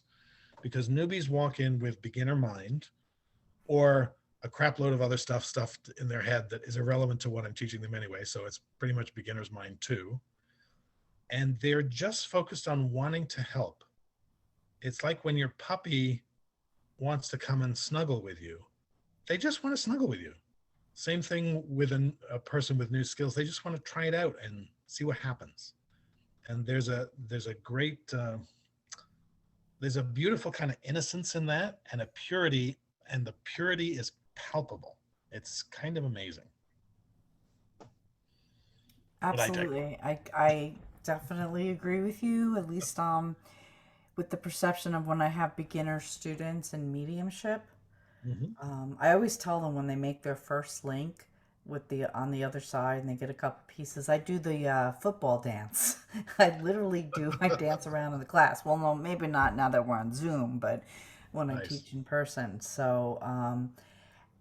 because newbies walk in with beginner mind or a crap load of other stuff stuffed in their head that is irrelevant to what I'm teaching them anyway. So it's pretty much beginner's mind too. And they're just focused on wanting to help. It's like when your puppy wants to come and snuggle with you. They just want to snuggle with you. Same thing with a person with new skills. They just want to try it out and see what happens. And there's a great, there's a beautiful kind of innocence in that, and a purity, and the purity is palpable. It's kind of amazing. Absolutely. I definitely agree with you, at least with the perception of when I have beginner students in mediumship. I always tell them when they make their first link with the on the other side and they get a couple pieces, I do the football dance. I literally do. I dance around in the class. Well, no, maybe not now that we're on Zoom, but when I Nice. teach in person. So,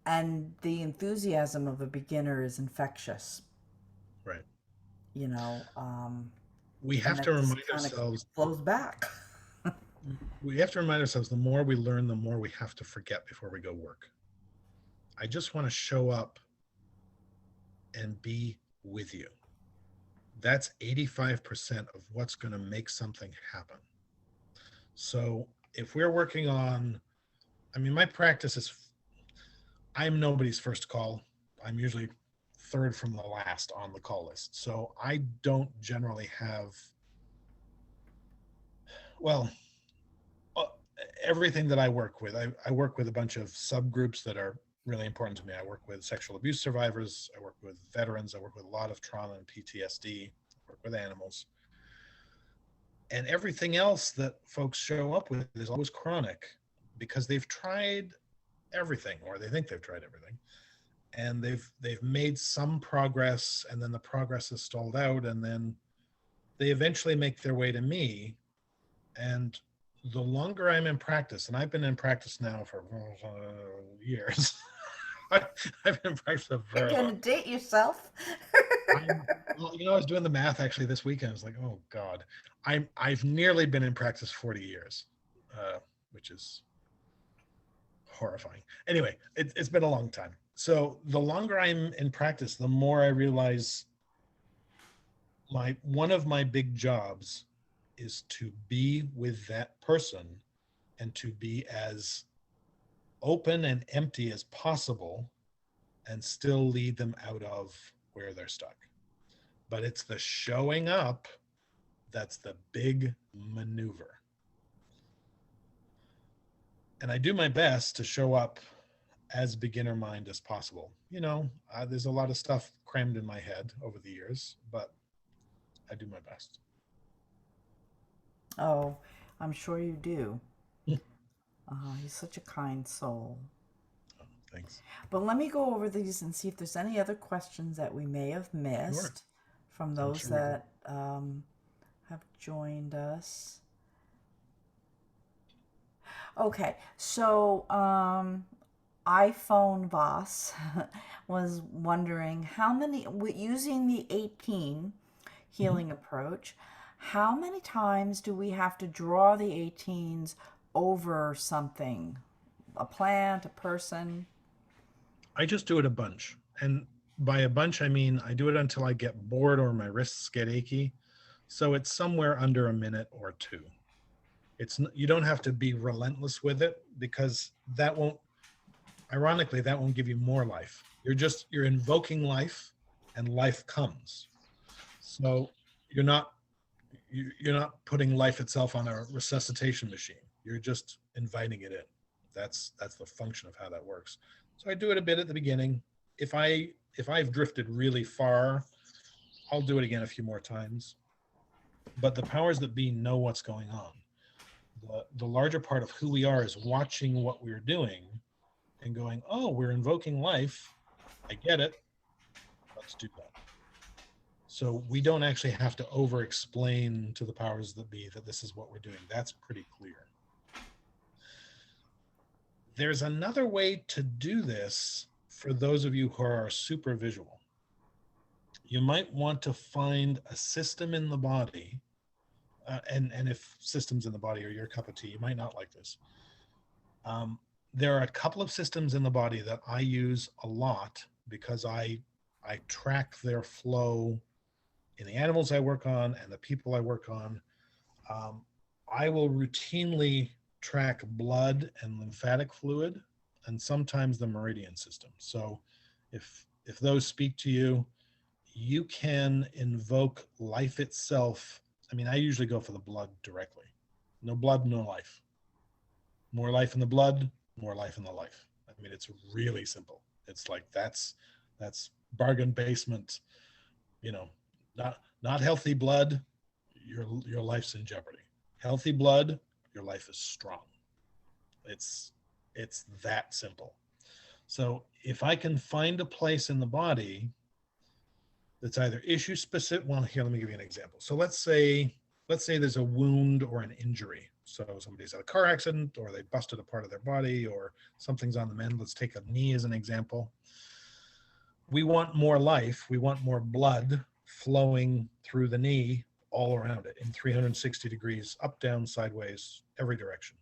and the enthusiasm of a beginner is infectious. Right. You know, We and have it to just remind kind of ourselves, flows back. the more we learn, the more we have to forget before we go work. I just want to show up and be with you. That's 85% of what's going to make something happen. So if we're working on, my practice is, I'm nobody's first call. I'm usually third from the last on the call list. So I don't generally have, well, everything that I work with, I work with a bunch of subgroups that are really important to me. I work with sexual abuse survivors. I work with veterans. I work with a lot of trauma and PTSD. I work with animals. And everything else that folks show up with is always chronic, because they've tried everything, or they think they've tried everything, and they've made some progress, and then the progress is stalled out, and then they eventually make their way to me. And the longer I'm in practice, and I've been in practice now for years. I've been in practice for You're very gonna long. date yourself. Well, I was doing the math actually this weekend. I was like, oh God, I've nearly been in practice 40 years, which is horrifying. Anyway, it's been a long time. So the longer I'm in practice, the more I realize one of my big jobs is to be with that person and to be as open and empty as possible and still lead them out of where they're stuck. But it's the showing up that's the big maneuver. And I do my best to show up as beginner mind as possible. There's a lot of stuff crammed in my head over the years, but I do my best. Oh, I'm sure you do. He's such a kind soul. Thanks. But let me go over these and see if there's any other questions that we may have missed from I'm those sure we that have joined us. Okay, so iPhone Voss was wondering how many, using the 18 Mhm. healing approach, how many times do we have to draw the 18s over something? A plant, a person? I just do it a bunch. And by a bunch, I mean I do it until I get bored or my wrists get achy. So it's somewhere under a minute or two. You don't have to be relentless with it because that won't, ironically, that won't give you more life. You're invoking life and life comes. So you're not, you're not putting life itself on a resuscitation machine. You're just inviting it in. That's the function of how that works. So I do it a bit at the beginning. If I've drifted really far, I'll do it again a few more times. But the powers that be know what's going on. The larger part of who we are is watching what we're doing and going, oh, we're invoking life. I get it. Let's do that. So we don't actually have to over explain to the powers that be that this is what we're doing. That's pretty clear. There's another way to do this for those of you who are super visual. You might want to find a system in the body, and if systems in the body are your cup of tea, you might not like this. There are a couple of systems in the body that I use a lot because I track their flow in the animals I work on and the people I work on. I will routinely track blood and lymphatic fluid and sometimes the meridian system. So if those speak to you, you can invoke life itself. I mean, I usually go for the blood directly. No blood, no life. More life in the blood, more life in the life. I mean, it's really simple. It's like that's bargain basement, you know, not healthy blood, your life's in jeopardy. Healthy blood, your life is strong. It's that simple. So if I can find a place in the body that's either issue specific, well, here, let me give you an example. So let's say there's a wound or an injury. So somebody's had a car accident or they busted a part of their body or something's on the mend. Let's take a knee as an example. We want more life. We want more blood flowing through the knee all around it in 360 degrees, up, down, sideways, every direction.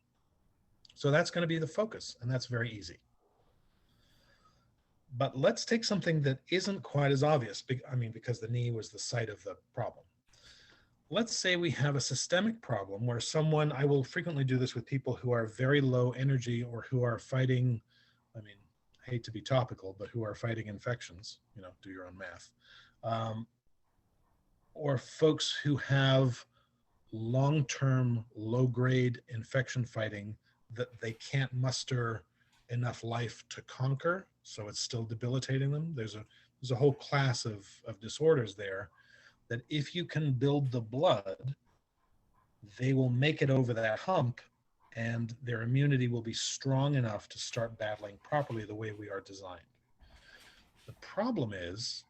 So that's going to be the focus, and that's very easy. But let's take something that isn't quite as obvious. I mean, because the knee was the site of the problem. Let's say we have a systemic problem where someone, I will frequently do this with people who are very low energy or who are fighting, I mean, I hate to be topical, but who are fighting infections, do your own math. Or folks who have long-term low-grade infection fighting that they can't muster enough life to conquer, so it's still debilitating them. There's a whole class of disorders there that if you can build the blood, they will make it over that hump and their immunity will be strong enough to start battling properly the way we are designed. The problem is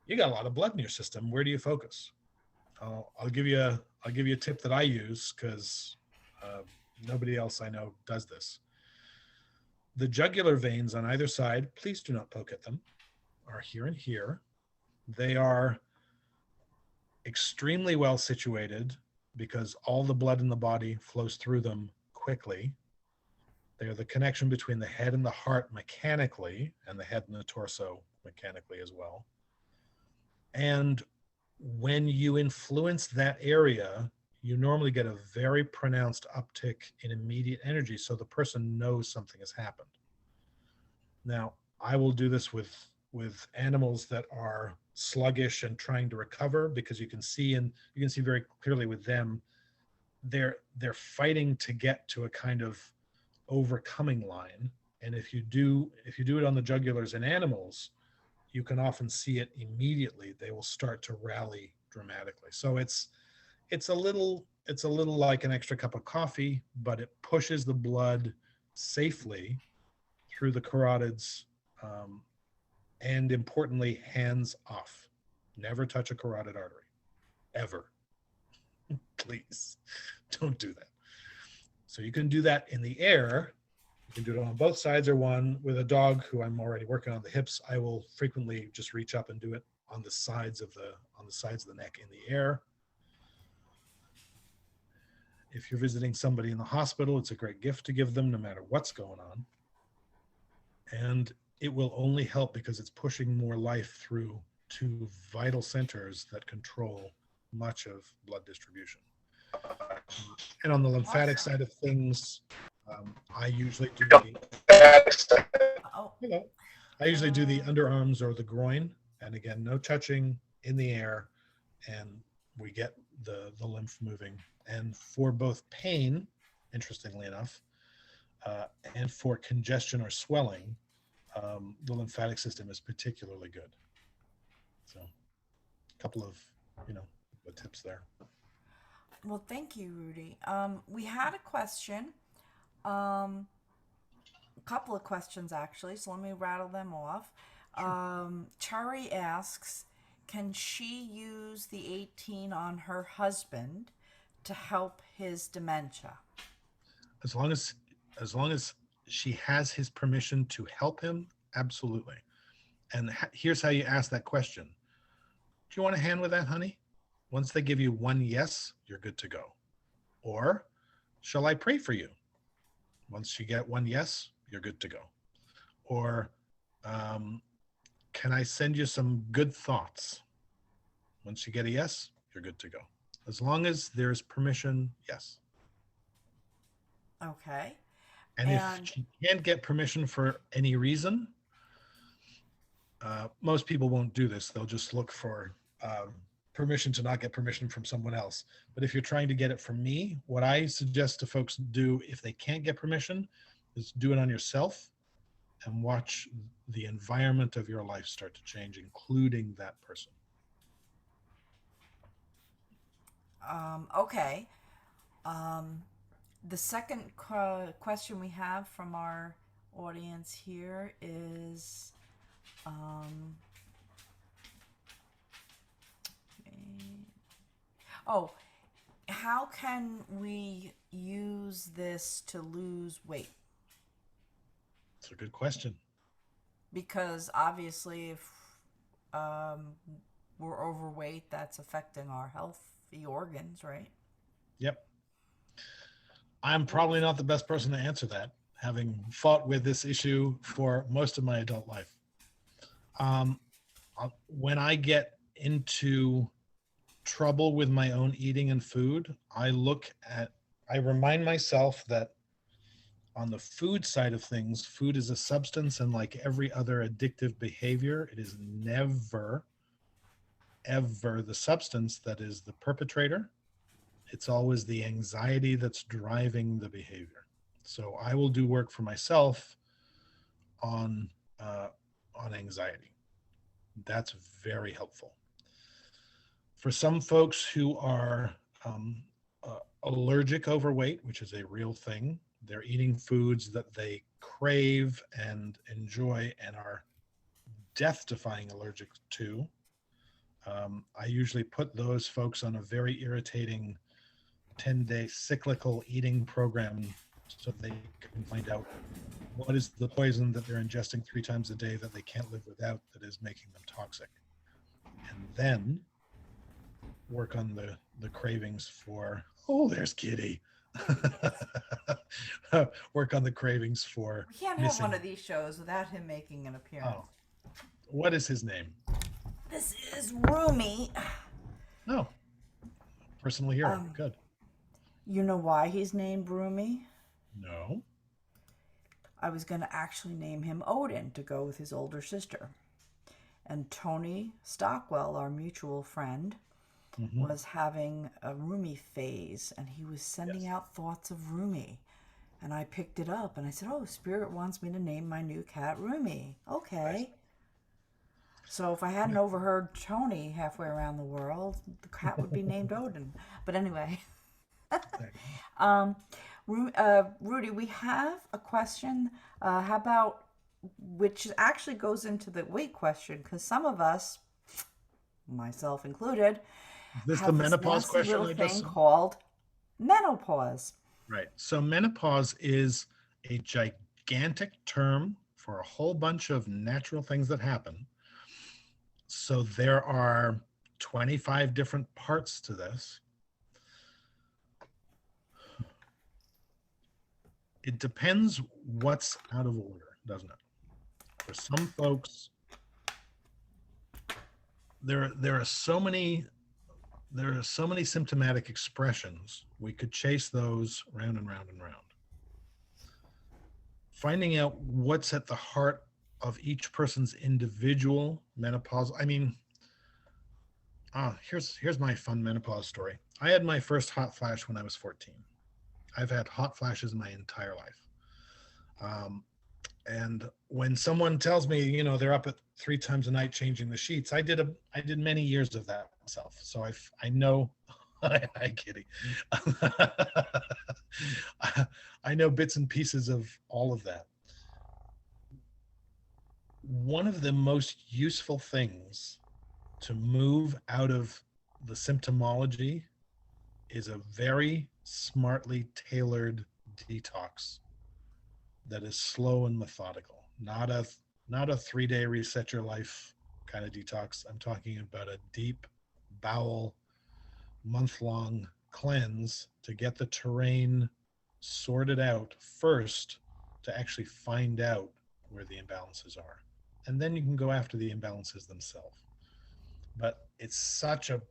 you got a lot of blood in your system. Where do you focus? I'll give you a tip that I use because nobody else I know does this. The jugular veins on either side, please do not poke at them, are here and here. They are extremely well situated because all the blood in the body flows through them quickly. They're the connection between the head and the heart mechanically, and the head and the torso mechanically as well. And when you influence that area, you normally get a very pronounced uptick in immediate energy, so the person knows something has happened. Now, I will do this with animals that are sluggish and trying to recover, because you can see very clearly with them, they're fighting to get to a kind of overcoming line. And if you do it on the jugulars in animals, you can often see it immediately. They will start to rally dramatically. So it's a little like an extra cup of coffee, but it pushes the blood safely through the carotids, and importantly, hands off. Never touch a carotid artery, ever. Please don't do that. So you can do that in the air. You can do it on both sides or one. With a dog who I'm already working on the hips, I will frequently just reach up and do it on the sides of the neck in the air. If you're visiting somebody in the hospital, it's a great gift to give them no matter what's going on. And it will only help because it's pushing more life through two vital centers that control much of blood distribution. And on the lymphatic side of things, I usually do the underarms or the groin. And again, no touching, in the air, and we get the lymph moving. And for both pain, interestingly enough, and for congestion or swelling, the lymphatic system is particularly good. So a couple of, the tips there. Well, thank you, Rudy. We had a question, a couple of questions actually, so let me rattle them off. Chari asks, can she use the 18 on her husband to help his dementia? As long as she has his permission to help him, absolutely. And here's how you ask that question. Do you want a hand with that, honey? Once they give you one yes, you're good to go. Or, shall I pray for you? Once you get one yes, you're good to go. Or, can I send you some good thoughts? Once you get a yes, you're good to go. As long as there's permission, yes. Okay. And if she can't get permission for any reason, most people won't do this. They'll just look for permission to not get permission from someone else. But if you're trying to get it from me, what I suggest to folks do if they can't get permission is do it on yourself and watch the environment of your life start to change, including that person. Okay. The second question we have from our audience here is, how can we use this to lose weight? It's a good question. Because obviously if we're overweight, that's affecting our healthy organs, right? Yep. I'm probably not the best person to answer that, having fought with this issue for most of my adult life. When I get into trouble with my own eating and food, I remind myself that on the food side of things, food is a substance, and like every other addictive behavior, it is never, ever the substance that is the perpetrator. It's always the anxiety that's driving the behavior. So I will do work for myself on anxiety. That's very helpful. For some folks who are allergic overweight, which is a real thing, they're eating foods that they crave and enjoy and are death-defying allergic to. I usually put those folks on a very irritating 10-day cyclical eating program so they can find out what is the poison that they're ingesting 3 times a day that they can't live without that is making them toxic. And then work on the cravings for, there's Kitty. Work on the cravings for We can't have one of these shows without him making an appearance. Oh. What is his name? This is Rumi. Oh, personal hero. Good. You know why he's named Rumi? No. I was going to actually name him Odin to go with his older sister. And Tony Stockwell, our mutual friend, was having a Rumi phase, and he was sending out thoughts of Rumi. And I picked it up, and I said, Spirit wants me to name my new cat Rumi. Okay. Nice. So if I hadn't overheard Tony halfway around the world, the cat would be named Odin. But anyway. Rudy, we have a question. How about, which actually goes into the weight question, because some of us, myself included, is this have the menopause this question? Little thing called menopause. Right. So menopause is a gigantic term for a whole bunch of natural things that happen. So there are 25 different parts to this. It depends what's out of order, doesn't it? For some folks, there are so many symptomatic expressions. We could chase those round and round and round. Finding out what's at the heart of each person's individual menopause. I mean, here's my fun menopause story. I had my first hot flash when I was 14. I've had hot flashes my entire life. And when someone tells me, you know, they're up at 3 times a night changing the sheets, I did many years of that myself. So I know. Hi, Kitty. I know bits and pieces of all of that. One of the most useful things to move out of the symptomology is a very smartly tailored detox that is slow and methodical, not a 3-day reset your life kind of detox. I'm talking about a deep bowel month-long cleanse to get the terrain sorted out first, to actually find out where the imbalances are, and then you can go after the imbalances themselves. But it's such a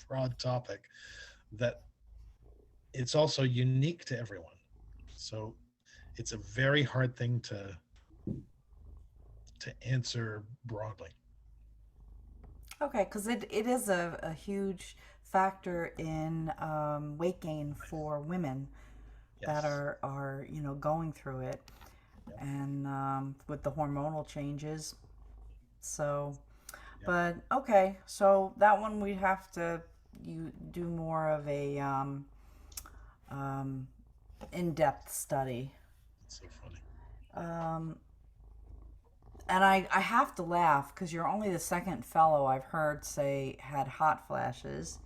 broad topic that it's also unique to everyone. So it's a very hard thing to answer broadly. Okay, because it is a huge factor in weight gain for women that Yes. are going through it, Yep. and with the hormonal changes. So, Yep. but okay, so that one we have to you do more of a um, in-depth study. It's so funny. And I have to laugh because you're only the second fellow I've heard say had hot flashes.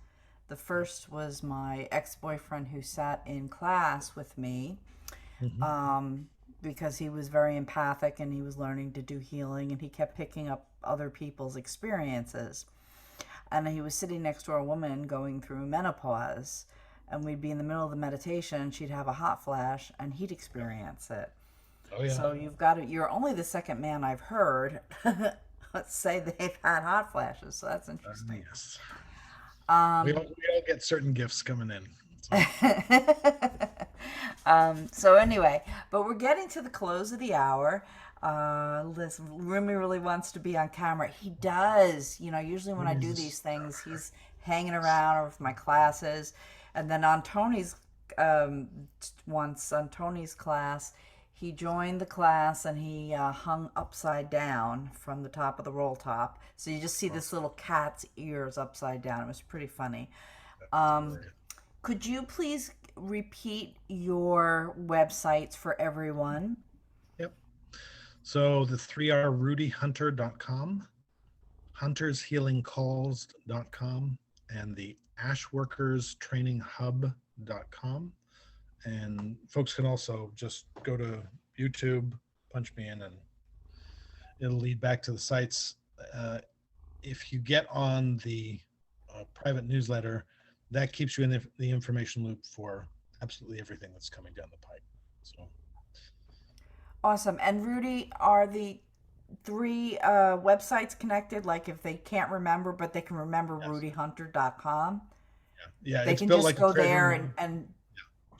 The first was my ex-boyfriend who sat in class with me, Mm-hmm. because he was very empathic and he was learning to do healing, and he kept picking up other people's experiences. And he was sitting next to a woman going through menopause, and we'd be in the middle of the meditation and she'd have a hot flash and he'd experience it. Oh yeah. So you've got it. You're only the second man I've heard say they've had hot flashes. So that's interesting. Yes. Um, We all get certain gifts coming in. So, so anyway, but we're getting to the close of the hour. Listen, Rumi really wants to be on camera. He does. You know, usually when I do these things, he's hanging around with my classes. And then on Tony's, once on Tony's class, he joined the class and he hung upside down from the top of the roll top. So you just see this little cat's ears upside down. It was pretty funny. Could you please repeat your websites for everyone? yep. So the 3 are rudyhunter.com, huntershealingcalls.com, and the ashworkerstraininghub.com. And folks can also just go to YouTube, punch me in, and it'll lead back to the sites. If you get on the private newsletter, that keeps you in the information loop for absolutely everything that's coming down the pipe. So Awesome. And Rudy, are the 3 websites connected? Like if they can't remember, but they can remember yes. rudyhunter.com, Yeah, they it's can built just like a go treasure there map. and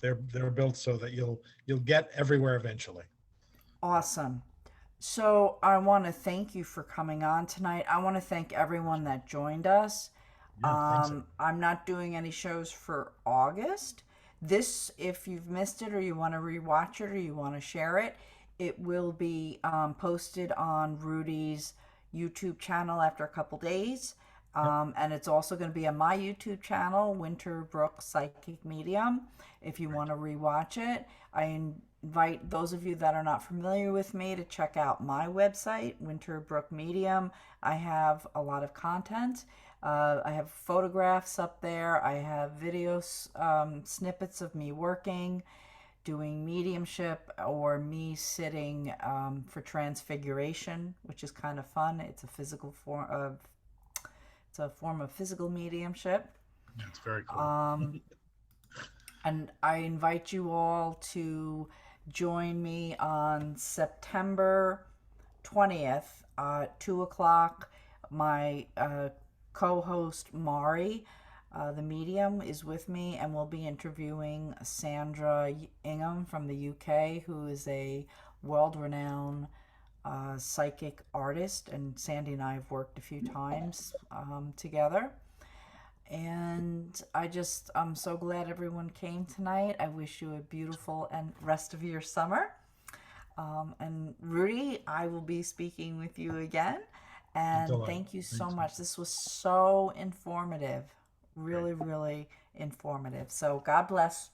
They're built so that you'll get everywhere eventually. awesome. So I want to thank you for coming on tonight. I want to thank everyone that joined us. Yeah, thanks. I'm not doing any shows for August. This, if you've missed it or you want to rewatch it or you want to share it, it will be posted on Rudy's YouTube channel after a couple days. And it's also going to be on my YouTube channel, Winter Brook Psychic Medium, if you want to rewatch it. I invite those of you that are not familiar with me to check out my website, Winter Brook Medium. I have a lot of content. I have photographs up there. I have snippets of me working, doing mediumship, or me sitting for transfiguration, which is kind of fun. It's a form of physical mediumship. That's very cool. And I invite you all to join me on September 20th, 2 o'clock. My co-host Mari, the medium, is with me, and we'll be interviewing Sandra Ingham from the UK, who is a world-renowned psychic artist, and Sandy and I have worked a few times together. And I'm so glad everyone came tonight. I wish you a beautiful and rest of your summer. And Rudy, I will be speaking with you again. And Delight. thank you so Thanks. much. This was so informative. Really, really informative. So God bless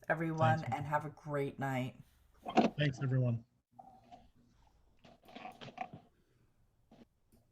everyone, Thanks. and have a great night. Thanks, everyone.